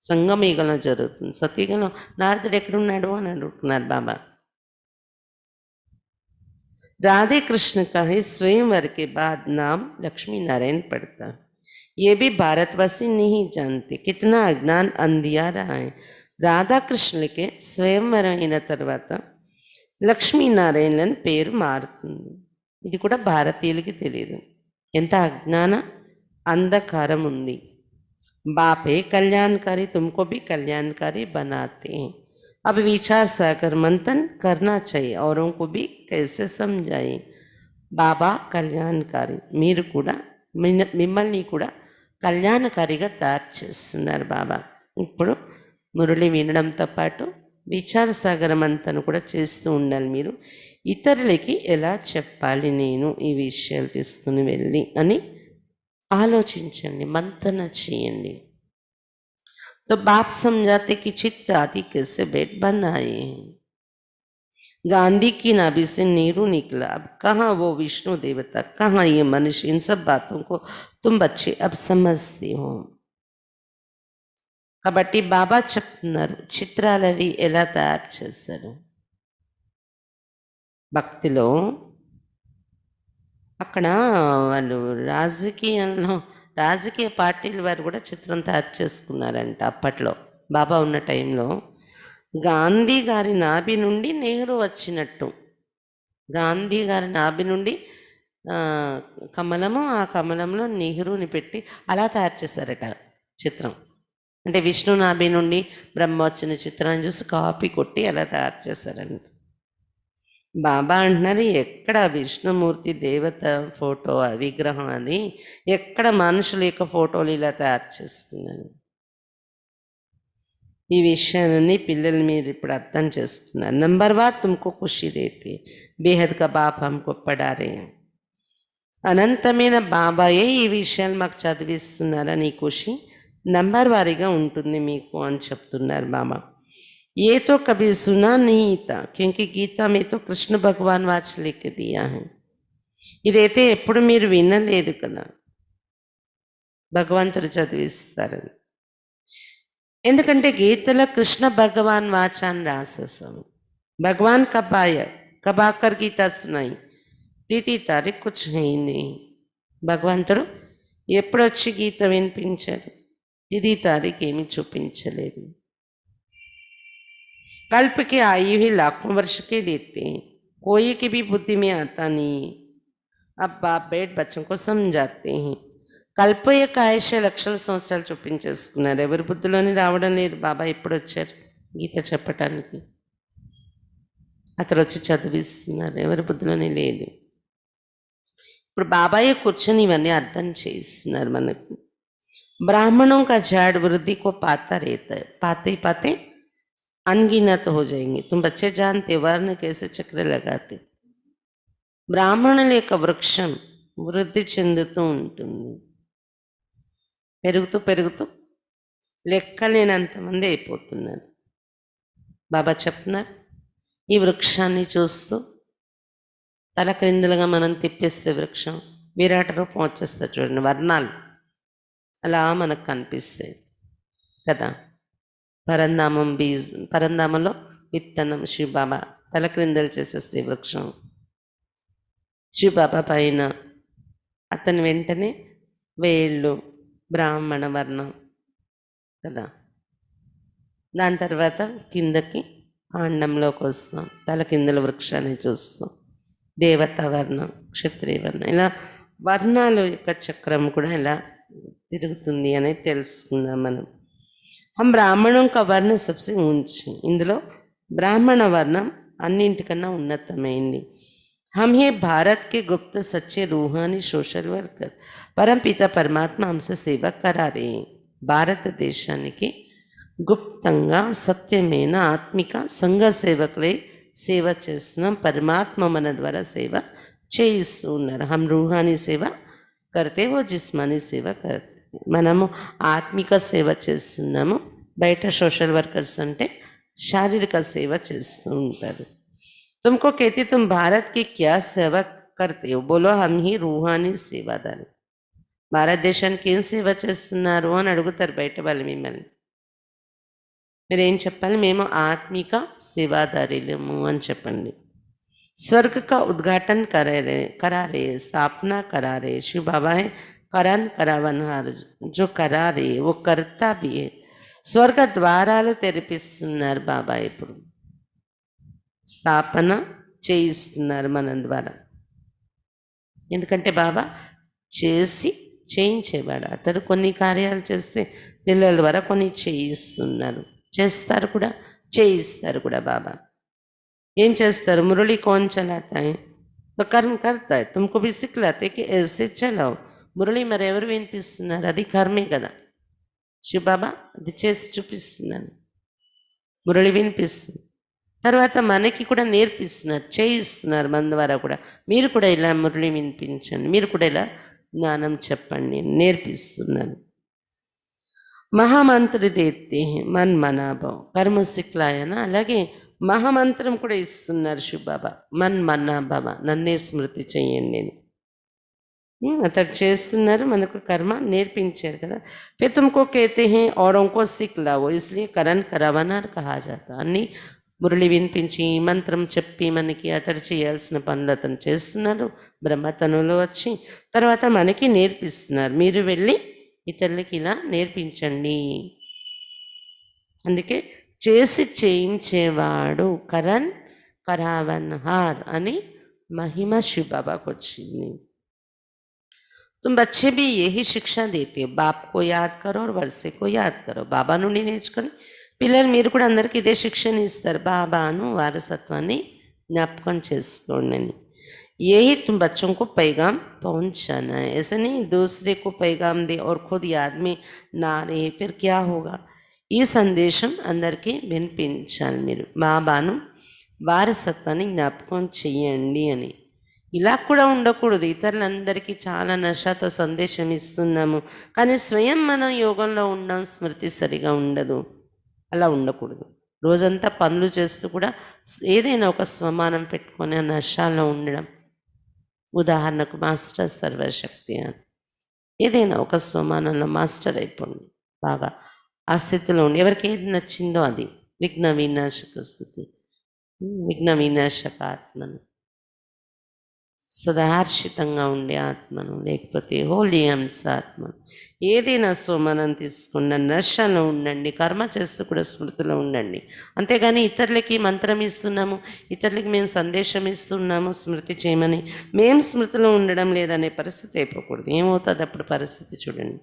సంగమయుగంలో జరుగుతుంది. సతీయుగంలో నారదుడు ఎక్కడున్నాడు అని అడుగుతున్నారు బాబా. राधे कृष्ण का ही स्वयंवर के बाद नाम लक्ष्मी नारायण पड़ता है. ये भी भारतवासी नहीं जानते, कितना अज्ञान अंधियारा है. రాధాకృష్ణులకి స్వయంవరం అయిన తర్వాత లక్ష్మీనారాయణులని పేరు మారుతుంది. ఇది కూడా భారతీయులకి తెలియదు. ఎంత అజ్ఞాన అంధకారం ఉంది. బాపే కళ్యాణకారి తుమ్కో భీ కళ్యాణకారి బనాతే. अब विचार सागर मंथन करना चाहिए, औरों को भी कैसे समझाए. బాబా కళ్యాణకారి, మీరు కూడా మిమ్మల్ని కూడా కళ్యాణకారిగా తయారు చేస్తున్నారు బాబా. ఇప్పుడు మురళి వినడంతో పాటు విచార సాగర మంతను కూడా చేస్తూ ఉండాలి. మీరు ఇతరులకి ఎలా చెప్పాలి నేను ఈ విషయాలు తీసుకుని వెళ్ళి అని ఆలోచించండి, మంతన చేయండి. तो बाप समझाते कि चित्र आदि कैसे बेट बनाए. गांधी की नाभि से नेहरू निकला, अब कहाँ वो विष्णु देवता, कहाँ ये मनुष्य, इन सब बातों को तुम बच्चे अब समझते हो. కాబట్టి బాబా చెప్తున్నారు చిత్రాలు అవి ఎలా తయారు చేశారు. భక్తిలో అక్కడ వాళ్ళు రాజకీయ పార్టీల వారు కూడా చిత్రం తయారు చేసుకున్నారంట అప్పట్లో. బాబా ఉన్న టైంలో గాంధీ గారి నాభి నుండి నెహ్రూ వచ్చినట్టు, గాంధీ గారి నాభి నుండి కమలము, ఆ కమలంలో నెహ్రూని పెట్టి అలా తయారు చేశారట చిత్రం. అంటే విష్ణు నాభి నుండి బ్రహ్మ వచ్చిన చిత్రాన్ని చూసి కాపీ కొట్టి అలా తయారు చేశారంట. బాబా అంటున్నారు ఎక్కడ విష్ణుమూర్తి దేవత ఫోటో విగ్రహం అది, ఎక్కడ మనుషుల యొక్క ఫోటోలు ఇలా తయారు చేసుకున్నాను. ఈ విషయాన్ని పిల్లలు మీరు ఇప్పుడు అర్థం చేసుకున్నారు. నంబర్ వార్ తుమ్కో ఖుషి రేతే, బేహద్ కా బాప్ హమ్కో పడారే. అనంతమైన బాబాయే ఈ విషయాలు మాకు చదివిస్తున్నారని ఖుషి నంబర్ వారీగా ఉంటుంది మీకు అని చెప్తున్నారు బాబా. ये तो कभी सुना नहीं था, क्योंकि गीता में तो कृष्ण भगवान वाच लिख दिया है. ఇదైతే ఎప్పుడు మీరు వినలేదు కదా, భగవంతుడు చదివిస్తారని. ఎందుకంటే గీతలో కృష్ణ భగవాన్ వాచ అని రాసేసాము. భగవాన్ కబ్ ఆకర్ గీతా సునాయి, తీతీ తారీఖు కుచ్ హై नहीं. భగవంతుడు ఎప్పుడు వచ్చి గీత వినిపించారు, తిథి తారీఖు ఏమీ చూపించలేదు. कल्प के आयु ही लाखों वर्ष के देते हैं, कोई की भी बुद्धि में आता नहीं. अब बाप बैठ बच्चों को समझाते हैं. కల్ప యొక్క ఆయుష లక్షల సంవత్సరాలు చూపించేసుకున్నారు, ఎవరి బుద్ధిలోని రావడం లేదు. బాబా ఎప్పుడు వచ్చారు గీత చెప్పటానికి? అతను వచ్చి చదివిస్తున్నారు, ఎవరి బుద్ధిలోనే లేదు. ఇప్పుడు బాబాయే కూర్చొని ఇవన్నీ అర్థం చేయిస్తున్నారు మనకు. బ్రాహ్మణోं का झाड़ वृद्धि को पाता रहता है, पाते ही पाते अनगिनत हो जाएंगे. तुम बच्चे जानते वर्ण कैसे चक्र लगाते. బ్రాహ్మణుల యొక్క వృక్షం వృద్ధి చెందుతూ ఉంటుంది, పెరుగుతూ పెరుగుతూ లెక్కలేనంతమంది అయిపోతున్నారు. బాబా చెప్తున్నారు ఈ వృక్షాన్ని చూస్తూ తల క్రిందులుగా మనం తిప్పేస్తే వృక్షం విరాట రూపం వచ్చేస్తుంది చూడండి, వర్ణాలు అలా మనకు కనిపిస్తాయి కదా. పరంధామంలో విత్తనం శివబాబా తల క్రిందలు చేసేస్తే వృక్షం, శివబాబా పైన అతని వెంటనే వేళ్ళు బ్రాహ్మణ వర్ణం కదా. దాని తర్వాత కిందకి కాండంలోకి వస్తాం, తల కిందల వృక్షాన్ని చూస్తాం, దేవతా వర్ణం, క్షత్రియ వర్ణం, ఇలా వర్ణాల యొక్క చక్రం కూడా ఇలా తిరుగుతుంది అనేది తెలుసుకుందాం మనం. హం బ్రాహ్మణం కా వర్ణ సబ్సే ఊంచి, ఇందులో బ్రాహ్మణ వర్ణం అన్నింటికన్నా ఉన్నతమైంది. हम ही भारत के गुप्त सच्चे रूहानी सोशल वर्कर परम पिता परमात्मा हमसे सेवा करा रहे हैं. భారతదేశానికి గుప్తంగా సత్యమైన ఆత్మిక సంఘ సేవకులై సేవ చేస్తున్నాం. పరమాత్మ మన ద్వారా సేవ చేయిస్తూ ఉన్నారు. హం రూహానీ సేవ కర్తే ఓ జిస్మానీ సేవ కర్తే. మనము ఆత్మిక సేవ చేస్తున్నాము, బయట సోషల్ వర్కర్స్ అంటే శారీరక సేవ చేస్తూ ఉంటారు. तुमको कहती तुम भारत की क्या सेवा करते हो, बोलो हम ही रूहानी సేవాదారు. భారతదేశానికి ఏం సేవ చేస్తున్నారు అని అడుగుతారు బయట వాళ్ళు మిమ్మల్ని. మీరేం చెప్పాలి? మేము ఆత్మిక సేవాదారులము అని చెప్పండి. स्वर्ग का उद्घाटन करा रहे, स्थापना करा रहे शिव बाबा है. करण करावनहार जो करा रहे वो करता भी है. స్వర్గ ద్వారాలు తెరిపిస్తున్నారు బాబా. ఇప్పుడు స్థాపన చేయిస్తున్నారు మన ద్వారా. ఎందుకంటే బాబా చేసి చేయించేవాడు. అతడు కొన్ని కార్యాలు చేస్తే పిల్లల ద్వారా కొన్ని చేయిస్తున్నారు, చేస్తారు కూడా, చేయిస్తారు కూడా. బాబా ఏం చేస్తారు? మురళి కౌన్ చలాతా హై తో కర్మ కర్తా హై, తుమ్కో భీ సిఖలాతే కి ఐసే చలాओ. మురళి మరి ఎవరు వినిపిస్తున్నారు? అది కర్మే కదా. శివ బాబా అది చేసి చూపిస్తున్నాను, మురళి వినిపిస్తుంది. తర్వాత మనకి కూడా నేర్పిస్తున్నారు, చేయిస్తున్నారు మన ద్వారా కూడా. మీరు కూడా ఇలా మురళి వినిపించండి, మీరు కూడా ఇలా జ్ఞానం చెప్పండి, నేర్పిస్తున్నారు. మహామంత్రి దేతే మన్ మనాభావ్ కర్మ సిక్లాయన, అలాగే మహామంత్రం కూడా ఇస్తున్నారు శివబాబా. మన్ మనాభవ, నన్నే స్మృతి చెయ్యండి అని అతడు చేస్తున్నారు, మనకు కర్మ నేర్పించారు కదా. ఫిర్ తుమ్కో కేతే హే ఔరోं को సిక్లావో ఇస్లియే కరణ్ కరవనార్ కహా జాతా. అన్ని మురళి వినిపించి మంత్రం చెప్పి మనకి అతడు చేయాల్సిన పనులు అతను చేస్తున్నారు. బ్రహ్మతనులో వచ్చి తర్వాత మనకి నేర్పిస్తున్నారు. మీరు వెళ్ళి ఇతరులకి ఇలా నేర్పించండి. అందుకే చేసి చేయించేవాడు కరణ్ కరావన్హార్ అని మహిమ శివబాబాకు వచ్చింది. तुम बच्चे भी यही शिक्षा देते हो, बाप को याद करो और वर्षे को याद करो. బాబా నుండి నేర్చుకొని పిల్లలు మీరు కూడా అందరికీ ఇదే శిక్షణ ఇస్తారు, బాబాను వారసత్వాన్ని జ్ఞాపకం చేసుకోండి అని. यही तुम बच्चों को पैगाम पहुंचाना है. ऐसा नहीं दूसरे को पैगाम दे और खुद याद में ना रहे, फिर क्या होगा. ఈ సందేశం అందరికీ వినిపించాలి. మీరు బాబాను వారసత్వాన్ని జ్ఞాపకం చెయ్యండి అని. ఇలా కూడా ఉండకూడదు. ఇతరులందరికీ చాలా నషాతో సందేశం ఇస్తున్నాము, కానీ స్వయం మనం యోగంలో ఉన్నాం, స్మృతి సరిగా ఉండదు. అలా ఉండకూడదు. రోజంతా పనులు చేస్తూ కూడా ఏదైనా ఒక స్వమానం పెట్టుకొని ఆ నషాలో ఉండడం. ఉదాహరణకు మాస్టర్ సర్వశక్తి అని ఏదైనా ఒక స్వమానంలో మాస్టర్ అయిపోండి, బాగా ఆ స్థితిలో ఉండి ఎవరికి ఏది నచ్చిందో అది. విఘ్న వినాశక స్థితి, విఘ్న వినాశక ఆత్మను, సదాహర్షితంగా ఉండే ఆత్మను, లేకపోతే హోలీ హంస ఆత్మను, ఏదైనా స్వమానం తీసుకున్న నశలో ఉండండి. కర్మ చేస్తూ కూడా స్మృతిలో ఉండండి. అంతేగాని ఇతరులకి మంత్రం ఇస్తున్నాము, ఇతరులకి మేము సందేశం ఇస్తున్నాము స్మృతి చేయమని, మేము స్మృతిలో ఉండడం లేదనే పరిస్థితి అయిపోకూడదు. ఏమవుతుంది అప్పుడు పరిస్థితి చూడండి.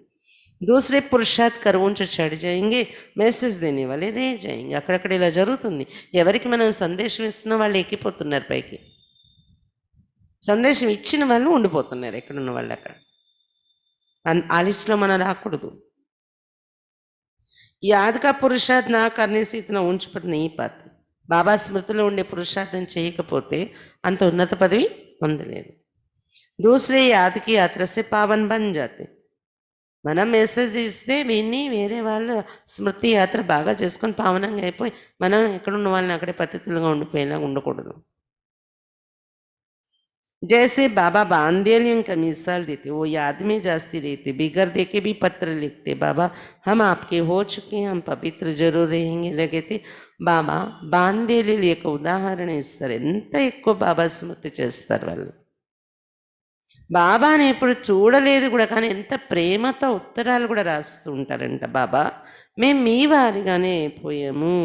दूसरे पुरुषार्थ कर ऊंचे चढ़ जाएंगे, మెసేజ్ దేనే వాళ్ళే రే జాయింగ్. అక్కడక్కడ ఇలా జరుగుతుంది. ఎవరికి మనం సందేశం ఇస్తున్నా వాళ్ళు ఎక్కిపోతున్నారు పైకి, సందేశం ఇచ్చిన వాళ్ళు ఉండిపోతున్నారు ఎక్కడున్న వాళ్ళు అక్కడ. ఆ లిస్టులో మనం రాకూడదు. याद का पुरुषार्थ ना करने से इतना ऊंच पद नहीं पाते. బాబా స్మృతిలో ఉండే పురుషార్థం చేయకపోతే అంత ఉన్నత పదవి పొందలేరు. दूसरे याद की यात्रा से पावन बन जाते. మనం మెసేజ్ ఇస్తే విని వేరే వాళ్ళు స్మృతి యాత్ర బాగా చేసుకొని పావనంగా అయిపోయి మనం ఎక్కడున్న వాళ్ళని అక్కడే పద్ధతులుగా ఉండిపోయేలా ఉండకూడదు. जैसे बाबा बांदेलियन का मिसाल देते, वो याद में जास्ती रहते, बिगर दे के भी पत्र लिखते, बाबा हम आपके हो चुके हैं, हम पवित्र जरूर रहेंगे लगे थे. బాబా బాందేలి యొక్క ఉదాహరణ ఇస్తారు. ఎంత ఎక్కువ బాబా స్మృతి చేస్తారు వాళ్ళు. బాబాని ఎప్పుడు చూడలేదు కూడా, కానీ ఎంత ప్రేమతో ఉత్తరాలు కూడా రాస్తూ ఉంటారంట. బాబా మేము మీ వారిగానే అయిపోయాము,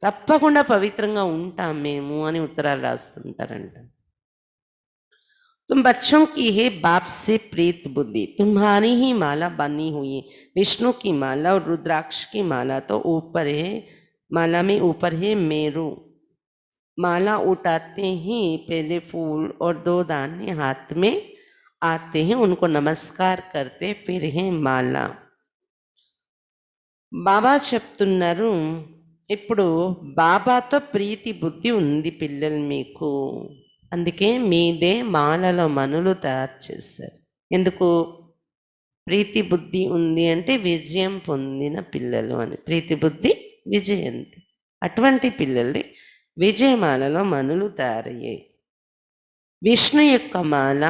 తప్పకుండా పవిత్రంగా ఉంటాం మేము అని ఉత్తరాలు రాస్తుంటారంట. तुम बच्चों की है बाप से प्रीत बुद्धि, तुम्हारी ही माला बनी हुई है. विष्णु की माला और रुद्राक्ष की माला तो ऊपर है, माला में ऊपर है मेरू. माला उठाते ही पहले फूल और 2 दाने हाथ में आते हैं, उनको नमस्कार करते, फिर है माला. బాబా చెప్తున్నారు, ఇప్పుడు బాబాతో ప్రీతి బుద్ధి ఉంది పిల్లలు మీకు, అందుకే మీదే మాలలో మనులు తయారు చేశారు. ఎందుకు ప్రీతి బుద్ధి ఉంది అంటే విజయం పొందిన పిల్లలు అని. ప్రీతి బుద్ధి విజయంతి, అటువంటి పిల్లల్ని విజయమాలలో మనులు తయారయ్యాయి. విష్ణు యొక్క మాల,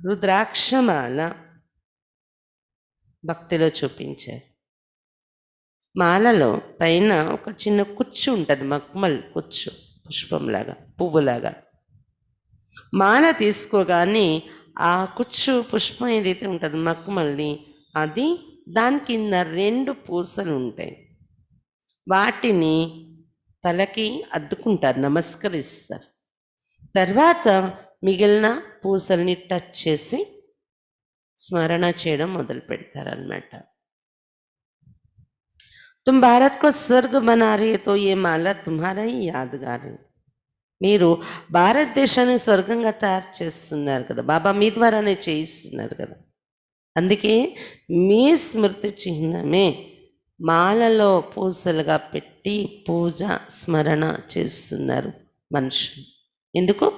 రుద్రాక్షమాల భక్తిలో చూపించారు. మాలలో పైన ఒక చిన్న కుచ్చు ఉంటుంది, మక్మల్ కుచ్చు, పుష్పంలాగా, పువ్వులాగా. మాల తీసుకోగానే ఆ కుచ్చు పుష్పం ఏదైతే ఉంటుంది మక్మల్ని, అది దాని కింద 2 పూసలు ఉంటాయి. వాటిని తలకి అద్దుకుంటారు, నమస్కరిస్తారు. తర్వాత మిగిలిన పూసల్ని టచ్ చేసి స్మరణ చేయడం మొదలు పెడతారన్నమాట. तुम भारत को स्वर्ग बना रहे तो ये माला तुम्हारा ही यादगार है. మీరు భారతదేశాన్ని స్వర్గంగా తయారు చేస్తున్నారు కదా, బాబా మీ ద్వారానే చేయిస్తున్నారు కదా. అందుకే మీ స్మృతి చిహ్నమే మాలలో పూసలుగా పెట్టి పూజ స్మరణ చేస్తున్నారు మనుషులు. ఎందుకు?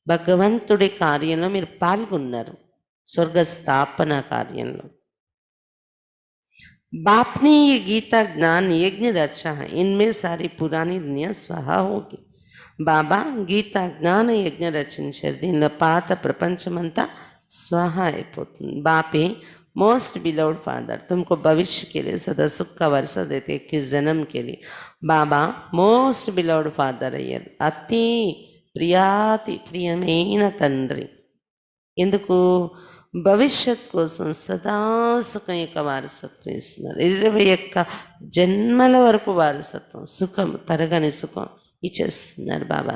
భగవంతుడి కార్యంలో మీరు పాల్గొన్నారు, స్వర్గ స్థాపన కార్యంలో. बाप ने ये गीता ज्ञान यज्ञ रचा है, इनमें सारी पुरानी दुनिया स्वाहा होगी. బాబా గీత జ్ఞాన యజ్ఞ రచించారు, దీనిలో పాత ప్రపంచమంతా స్వాహా అయిపోతుంది. బాపే मोस्ट बिलव्ड फादर, तुमको भविष्य के लिए सदा सुख का वर्षा देते 21 जन्म के लिए. బాబా మోస్ట్ బిలవ్డ్ ఫాదర్ అయ్యారు, అతి ప్రియాతి ప్రియమైన తండ్రి. ఎందుకు? భవిష్యత్ కోసం సదా సుఖం యొక్క వారసత్వం ఇస్తున్నారు. 21 జన్మల వరకు వారసత్వం, సుఖం, తరగని సుఖం ఇచ్చేస్తున్నారు బాబా.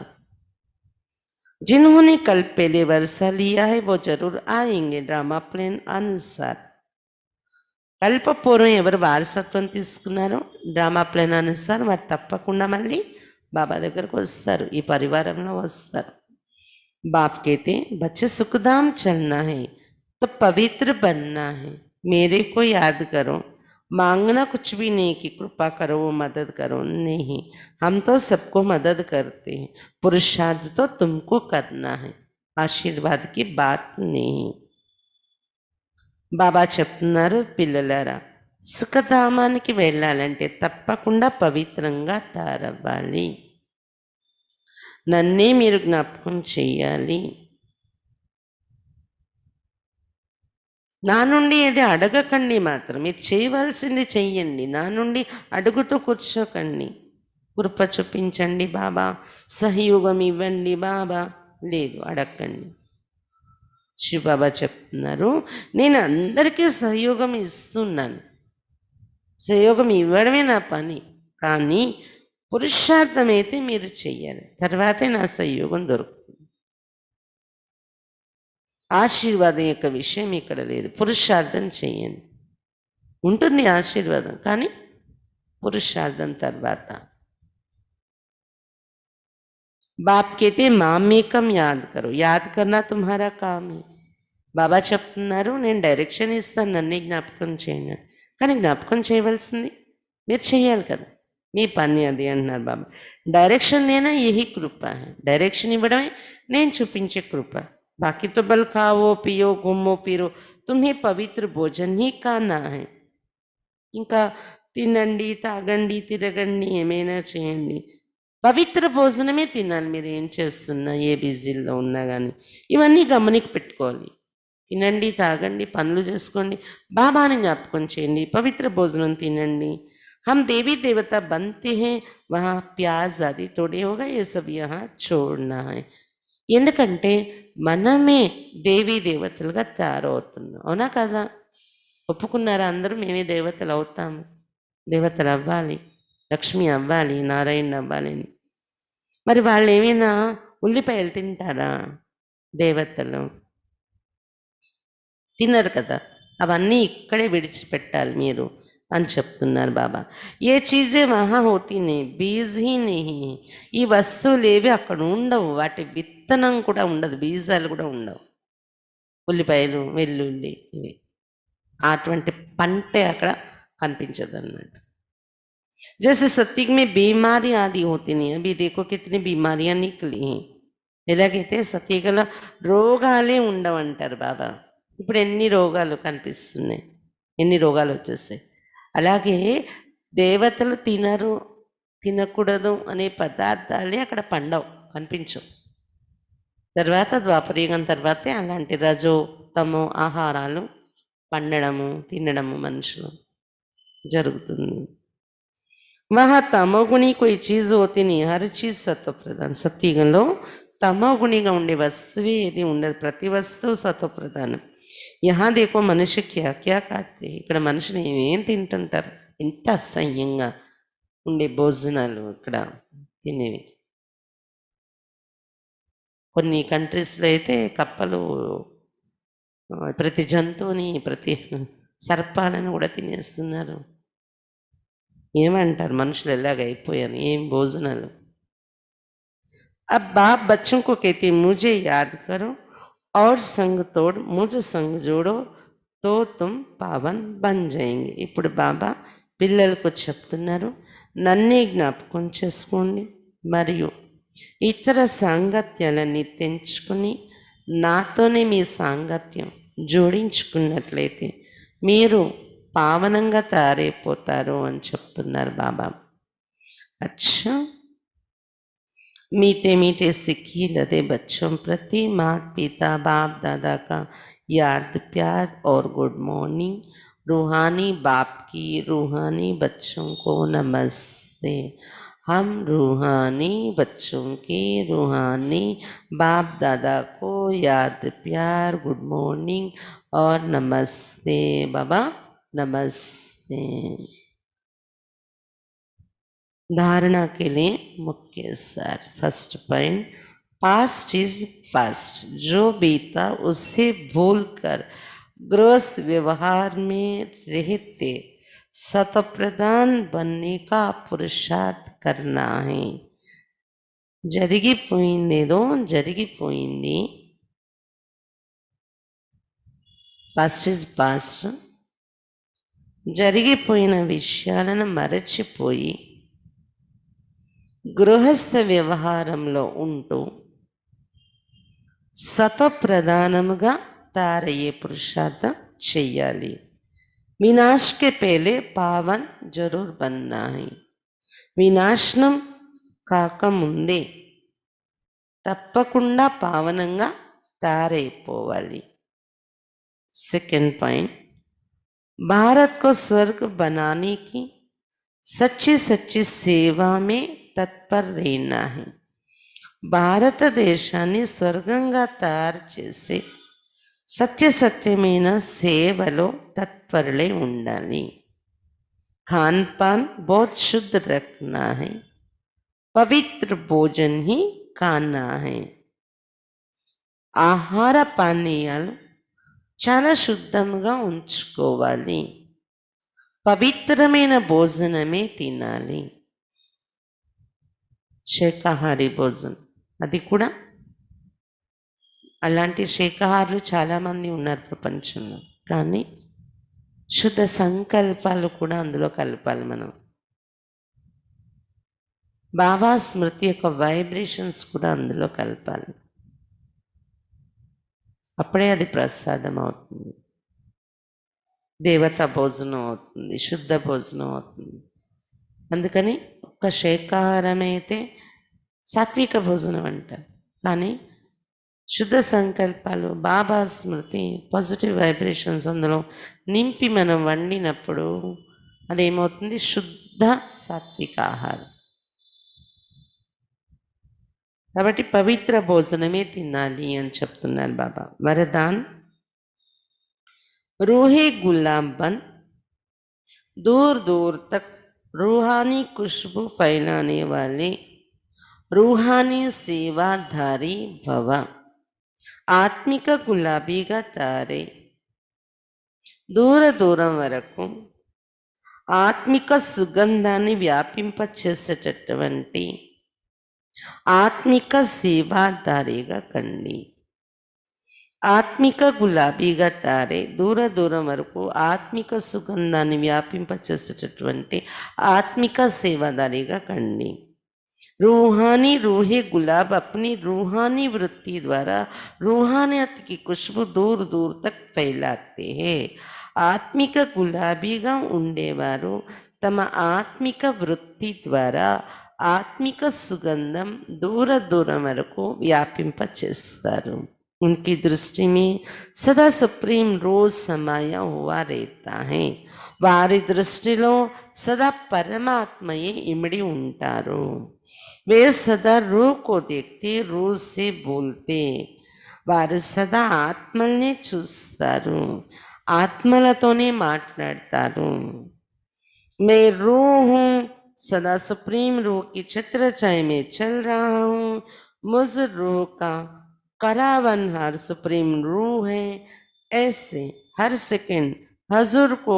जिन्होंने कल पहले वर्षा लिया है वो जरूर आएंगे ड्रामा प्लान अनुसार. కల్పపూర్వం ఎవరు వారసత్వం తీసుకున్నారో డ్రామా ప్లాన్ అనుసారం వారు తప్పకుండా మళ్ళీ బాబా దగ్గరకు వస్తారు, ఈ పరివారంలో వస్తారు. बाप कहते बच्चे सुखधाम चलना है तो पवित्र बनना है, मेरे को याद करो. मांगना कुछ भी नहीं कि कृपा करो, वो मदद करो, नहीं. हम तो सबको मदद करते हैं, पुरुषार्थ तो तुमको करना है, आशीर्वाद की बात नहीं. బాబా చెప్తున్నారు, పిల్లలారా సుఖధామానికి వెళ్ళాలంటే తప్పకుండా పవిత్రంగా తయారవ్వాలి, నన్నే మీరు జ్ఞాపకం చెయ్యాలి. నా నుండి ఏది అడగకండి, మాత్రం మీరు చేయవలసింది చెయ్యండి, నా నుండి అడుగుతూ కూర్చోకండి. కృప చూపించండి బాబా, సహయోగం ఇవ్వండి బాబా, లేదు అడగండి. శివబాబా చెప్తున్నారు, నేను అందరికీ సహయోగం ఇస్తున్నాను, సహయోగం ఇవ్వడమే నా పని, కానీ పురుషార్థం అయితే మీరు చెయ్యాలి, తర్వాతే నా సహయోగం దొరుకుతుంది. ఆశీర్వాదం యొక్క విషయం ఇక్కడ లేదు, పురుషార్థం చెయ్యండి. ఉంటుంది ఆశీర్వాదం, కానీ పురుషార్థం తర్వాత. బాప్ कहते మామేకం యాద్ కరో, యాద్ కర్నా తుమ్హారా కామ్ హై. బాబా చెప్తున్నారు, నేను డైరెక్షన్ ఇస్తాను, నన్నే జ్ఞాపకం చేయండి, కానీ జ్ఞాపకం చేయవలసింది మీరు చెయ్యాలి కదా, మీ పని అది అంటున్నారు బాబా. డైరెక్షన్ దేనా యహీ కృప హై, డైరెక్షన్ ఇవ్వడమే నేను చూపించే కృప. బాకీ తో బల్ Khao Peo గుమ్మో పిరో, తుమ్హే Pavitra భోజన్ he ఖానా high. ఇంకా తినండి, తాగండి, తిరగండి, ఏమైనా చేయండి, పవిత్ర భోజనమే తినాలి. మీరు ఏం చేస్తున్నా, ఏ బిజీలో ఉన్నా కానీ ఇవన్నీ గమనిక పెట్టుకోవాలి. తినండి, తాగండి, పనులు చేసుకోండి, బాబాని జ్ఞాపకం చేయండి, పవిత్ర భోజనం తినండి. हम देवी देवता बनते हैं, वहाँ प्याज आदि थोड़े होगा, ये सब यहाँ छोड़ना है. ఎందుకంటే మనమే దేవీ దేవతలుగా తయారవుతున్నాం. అవునా కదా? ఒప్పుకున్నారా అందరూ? మేమే దేవతలు అవుతాము, దేవతలు అవ్వాలి, లక్ష్మి అవ్వాలి, నారాయణ అవ్వాలి అని. మరి వాళ్ళు ఏమైనా ఉల్లిపాయలు తింటారా దేవతలు? తినరు కదా. అవన్నీ ఇక్కడే విడిచిపెట్టాలి మీరు అని చెప్తున్నారు బాబా. ఏ చీజే మహా హోతీనే బీజ్ హీ నెహీ. ఈ వస్తువులు ఏవి అక్కడ ఉండవు, వాటి విత్తనం కూడా ఉండదు, బీజాలు కూడా ఉండవు. ఉల్లిపాయలు, వెల్లుల్లి, ఇవి అటువంటి పంటే అక్కడ కనిపించదు అన్నమాట. जैसे सत्युग में बीमारी आदि होती नहीं, अभी देखो कितनी बीमारियां निकली हैं. ఎలాగైతే సత్యుగంలో రోగాలే ఉండవంటారు బాబా. ఇప్పుడు ఎన్ని రోగాలు కనిపిస్తున్నాయి, ఎన్ని రోగాలు వచ్చేసాయి. అలాగే దేవతలు తినరు, తినకూడదు అనే పదార్థాలే అక్కడ పండవు, కనిపించవు. తర్వాత ద్వాపరయుగం తర్వాతే అలాంటి రజో తమో ఆహారాలు పండడము, తినడము మనుషులు జరుగుతుంది. वहाँ तमोगुणी कोई चीज़ होती नहीं, हर चीज़ सत्व प्रधान. సత్యుగంలో తమోగుణిగా ఉండే వస్తువే ఏది ఉండదు, ప్రతి వస్తువు సత్వ ప్రధానం. యహా దేకో మనిషి క్యా క్యా కాతే. ఇక్కడ మనుషులు ఏమేం తింటుంటారు, ఎంత అసహ్యంగా ఉండే భోజనాలు ఇక్కడ తినేవి. కొన్ని కంట్రీస్లో అయితే కప్పలు ప్రతి జంతువుని, ప్రతి సర్పాలను కూడా తినేస్తున్నారు. ఏమంటారు మనుషులు ఎలాగైపోయారు, ఏం భోజనాలు. अब बाप बच्चों को कहते मुझे याद करो और संग तोड़, मुझे संग जोड़ो तो तुम पावन बन जाएंगे. ఇప్పుడు బాబా పిల్లలకు చెప్తున్నారు, నన్నే జ్ఞాపకం చేసుకోండి మరియు ఇతర సాంగత్యాలన్నీ తెంచుకుని నాతోనే మీ సాంగత్యం జోడించుకున్నట్లయితే మీరు పావనంగా తయారైపోతారు అని చెప్తున్నారు బాబా. అచ్చా, मीठे मीठे सिक्की लदे बच्चों प्रति माता पिता बाप दादा का याद प्यार और गुड मॉर्निंग. रूहानी बाप की रूहानी बच्चों को नमस्ते. हम रूहानी बच्चों की रूहानी बाप दादा को याद प्यार, गुड मॉर्निंग और नमस्ते बाबा, नमस्ते. धारणा के लिए मुख्य सार. First point, past is past. जो बीता उसे भूलकर गृहस्थ व्यवहार में रहते सतप्रधान बनने का पुरुषार्थ करना है. జరిగిపోయిందేదో జరిగిపోయింది, పాస్ట్ ఇస్ పాస్ట్. జరిగిపోయిన విషయాలను మరచిపోయి గృహస్థ వ్యవహారంలో ఉంటూ సతప్రధానముగా తయారయ్యే పురుషార్థం చెయ్యాలి. వినాశ్ కే పేలే పావన్ జరూర్ బన్నా హై. వినాశనం కాకముందే తప్పకుండా పావనంగా తయారైపోవాలి. సెకండ్ పాయింట్, భారత్ को स्वर्ग बनाने की सच्ची सच्ची సేవా మే తత్పర్ रहना है. భారతదేశాన్ని స్వర్గంగా తయారు చేసే సత్యసత్యమైన సేవలో తత్పరులై ఉండాలి. खान पान बहुत शुद्ध रखना है, पवित्र भोजन ही खाना है. ఆహార పానీయాలు చాలా శుద్ధంగా ఉంచుకోవాలి, పవిత్రమైన భోజనమే తినాలి. శాకాహారి భోజనం, అది కూడా అలాంటి శాకాహారులు చాలామంది ఉన్నారు ప్రపంచంలో, కానీ శుద్ధ సంకల్పాలు కూడా అందులో కలపాలి మనం. బాబా స్మృతి యొక్క వైబ్రేషన్స్ కూడా అందులో కలపాలి, అప్పుడే అది ప్రసాదం అవుతుంది, దేవతా భోజనం అవుతుంది, శుద్ధ భోజనం అవుతుంది. అందుకని ఒక్క శాకాహారం అయితే సాత్విక భోజనం అంటారు. కానీ శుద్ధ సంకల్పాలు, బాబా స్మృతి, పాజిటివ్ వైబ్రేషన్స్ అందులో నింపి మనం వండినప్పుడు అదేమవుతుంది? శుద్ధ సాత్విక ఆహారం. కాబట్టి పవిత్ర భోజనమే తినాలి అని చెప్తున్నారు బాబా. వరదాన్ रूहे गुलाब बन दूर दूर तक रूहानी खुशबू फैलाने वाले रूहानी सेवाधारी भव. ఆత్మిక గులాబీగా తారే దూరం వరకు ఆత్మిక సుగంధాన్ని వ్యాపింపచేసేటటువంటి ఆత్మిక సేవాదారిగా కండి. ఆత్మిక గులాబీగా తారే దూరం వరకు ఆత్మిక సుగంధాన్ని వ్యాపింపచేసేటటువంటి ఆత్మిక సేవాదారిగా కండి. रूहानी रूहे गुलाब अपनी रूहानी वृत्ति द्वारा रूहानियत की खुशबू दूर दूर तक फैलाते हैं. ఆత్మిక గులాబీగా ఉండేవారు తమ ఆత్మిక వృత్తి ద్వారా ఆత్మిక సుగంధం దూరం వరకు వ్యాపింపచేస్తారు. उनकी दृष्टि में सदा सुप्रीम रोज समाया हुआ रहता है. వారి దృష్టిలో సదా పరమాత్మయే ఇమిడి ఉంటారు. वे सदा रूह को देखते, रूह से बोलते. వారు సదా ఆత్మల్ని చూస్తారు, ఆత్మలతోనే మాట్లాడతారు. मैं रूह हूँ, सदा सुप्रीम रूह की छत्र छाया में चल रहा हूँ. मुझ रूह का करावन हर सुप्रीम रूह है. ऐसे हर सेकंड हजूर को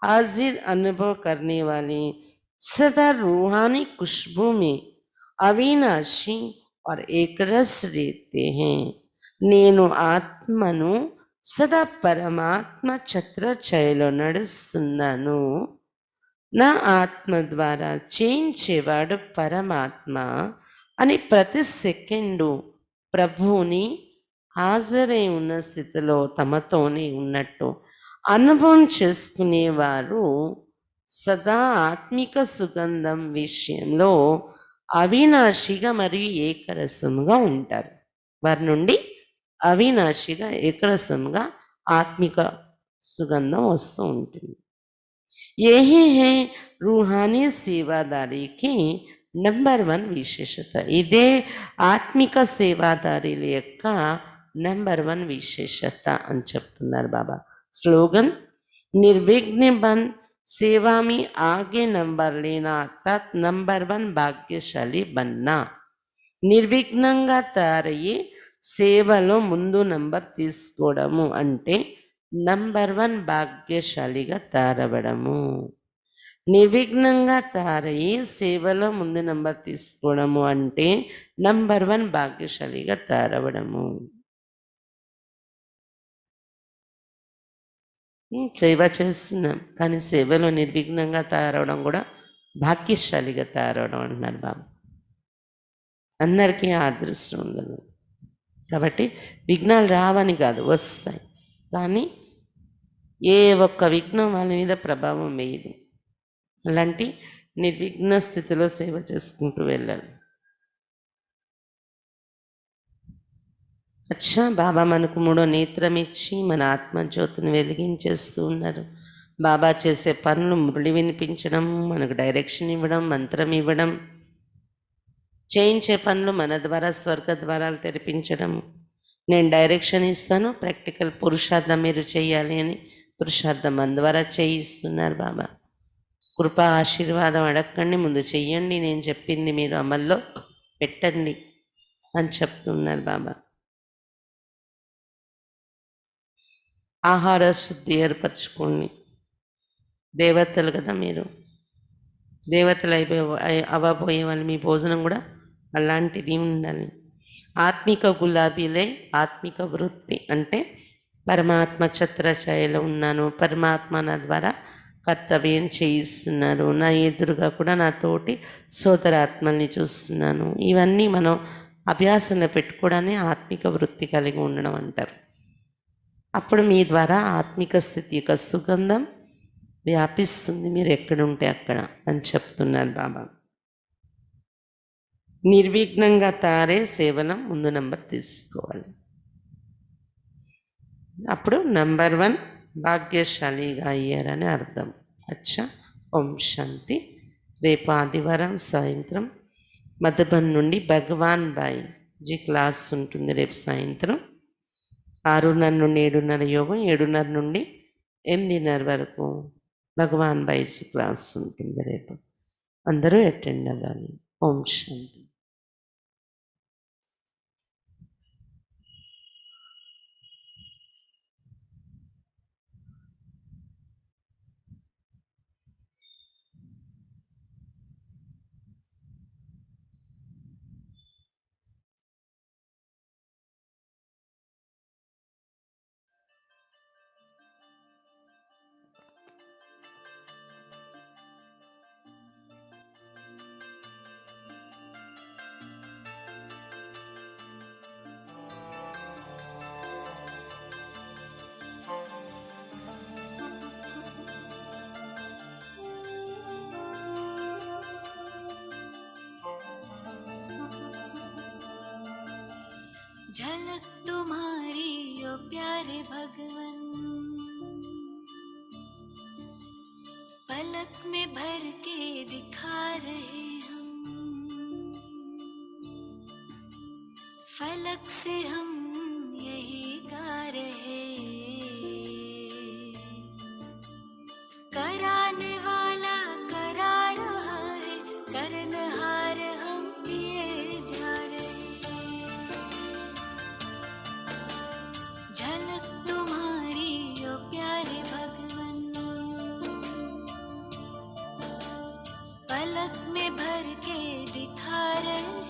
हाजिर अनुभव करने वाले सदा रूहानी खुशबू में అవినాశి और एक रस रहते हैं. నేను ఆత్మను సదా పరమాత్మ ఛత్రఛాయలో నడుస్తున్నాను. నా ఆత్మ ద్వారా చేయించేవాడు పరమాత్మ అని ప్రతి సెకండు ప్రభువుని హాజరై ఉన్న స్థితిలో తమతోనే ఉన్నట్టు అనుభవం చేసుకునేవారు సదా ఆత్మిక సుగంధం విషయంలో అవినాశిగా మరియు ఏకరసముగా ఉంటారు. వారి నుండి అవినాశిగా ఏకరసముగా ఆత్మిక సుగంధం వస్తూ ఉంటుంది. యహీ హై రూహానీ సేవాదారికి నెంబర్ 1 విశేషత. ఇదే ఆత్మిక సేవాదారుల యొక్క నెంబర్ 1 విశేషత అని చెప్తున్నారు బాబా. స్లోగన్ నిర్విఘ్న బన్ सेवा में आगे नंबर लेना अर्थात नंबर 1 భాగ్యశాలి బన్నా. నిర్విఘ్నంగా తయారయ్యి సేవలో ముందు నంబర్ తీసుకోవడము అంటే నంబర్ 1 భాగ్యశాలిగా తయారవడము. నిర్విఘ్నంగా తయారయ్యి సేవలో ముందు నంబర్ తీసుకోవడము అంటే నంబర్ 1 భాగ్యశాలిగా తయారవడము. సేవ చేస్తున్నాం కానీ సేవలో నిర్విఘ్నంగా తయారవడం కూడా భాగ్యశాలిగా తయారవడం అంటున్నారు బాబు. అందరికీ ఆ అదృష్టం ఉండదు కాబట్టి విఘ్నాలు రావని కాదు, వస్తాయి. కానీ ఏ ఒక్క విఘ్నం వాళ్ళ మీద ప్రభావం వేయదు. అలాంటి నిర్విఘ్న స్థితిలో సేవ చేసుకుంటూ వెళ్ళాలి. అచ్చా, బాబా మనకు 3వ నేత్రం ఇచ్చి మన ఆత్మజ్యోతిని వెలిగించేస్తూ ఉన్నారు. బాబా చేసే పనులు మురళి వినిపించడం, మనకు డైరెక్షన్ ఇవ్వడం, మంత్రం ఇవ్వడం, చేయించే పనులు మన ద్వారా స్వర్గ ద్వారాలు తెరిపించడం. నేను డైరెక్షన్ ఇస్తాను, ప్రాక్టికల్ పురుషార్థం మీరు చేయాలి అని పురుషార్థం మన ద్వారా చేయిస్తున్నారు బాబా. కృపా ఆశీర్వాదం అడగండి, ముందు చెయ్యండి, నేను చెప్పింది మీరు అమల్లో పెట్టండి అని చెప్తున్నారు బాబా. ఆహార శుద్ధి ఏర్పరచుకోండి. దేవతలు కదా మీరు, దేవతలు అవ్వబోయే వాళ్ళు, మీ భోజనం కూడా అలాంటిది ఉండాలి. ఆత్మిక గులాబీలే ఆత్మిక వృత్తి అంటే పరమాత్మ ఛత్రఛాయలో ఉన్నాను, పరమాత్మ నా ద్వారా కర్తవ్యం చేయిస్తున్నారు, నా ఎదురుగా కూడా నా తోటి సోదరాత్మల్ని చూస్తున్నాను. ఇవన్నీ మనం అభ్యాసంలో పెట్టుకోవడాన్ని ఆత్మిక వృత్తి కలిగి ఉండడం అంటారు. అప్పుడు మీ ద్వారా ఆత్మిక స్థితి యొక్క సుగంధం వ్యాపిస్తుంది, మీరు ఎక్కడుంటే అక్కడ అని చెప్తున్నారు బాబా. నిర్విఘ్నంగా తారే సేవనం ముందు నంబర్ తీసుకోవాలి. అప్పుడు నంబర్ 1 భాగ్యశాలిగా అయ్యారని అర్థం. అచ్చా, ఓం శాంతి. రేపు ఆదివారం సాయంత్రం మధుబన్ నుండి భగవాన్ బాయ్ జీ క్లాస్ ఉంటుంది. రేపు సాయంత్రం 6:30 నుండి 7:30 యోగం, 7:30 నుండి 8:30 వరకు భగవాన్ బాయ్ జీ క్లాస్ ఉంటుంది. రేపు అందరూ అటెండ్ అవ్వాలి. ఓం శాంతి. झलक तुम्हारी ओ प्यारे भगवन, पलक में भर के दिखा रहे हम, फलक से हम यही गा रहे, कराने वाला करा रहा है, करनहार हम किए जा रहे। झलक तुम्हारी ओ प्यारे भगवन, पलक में भर के दिखा रहे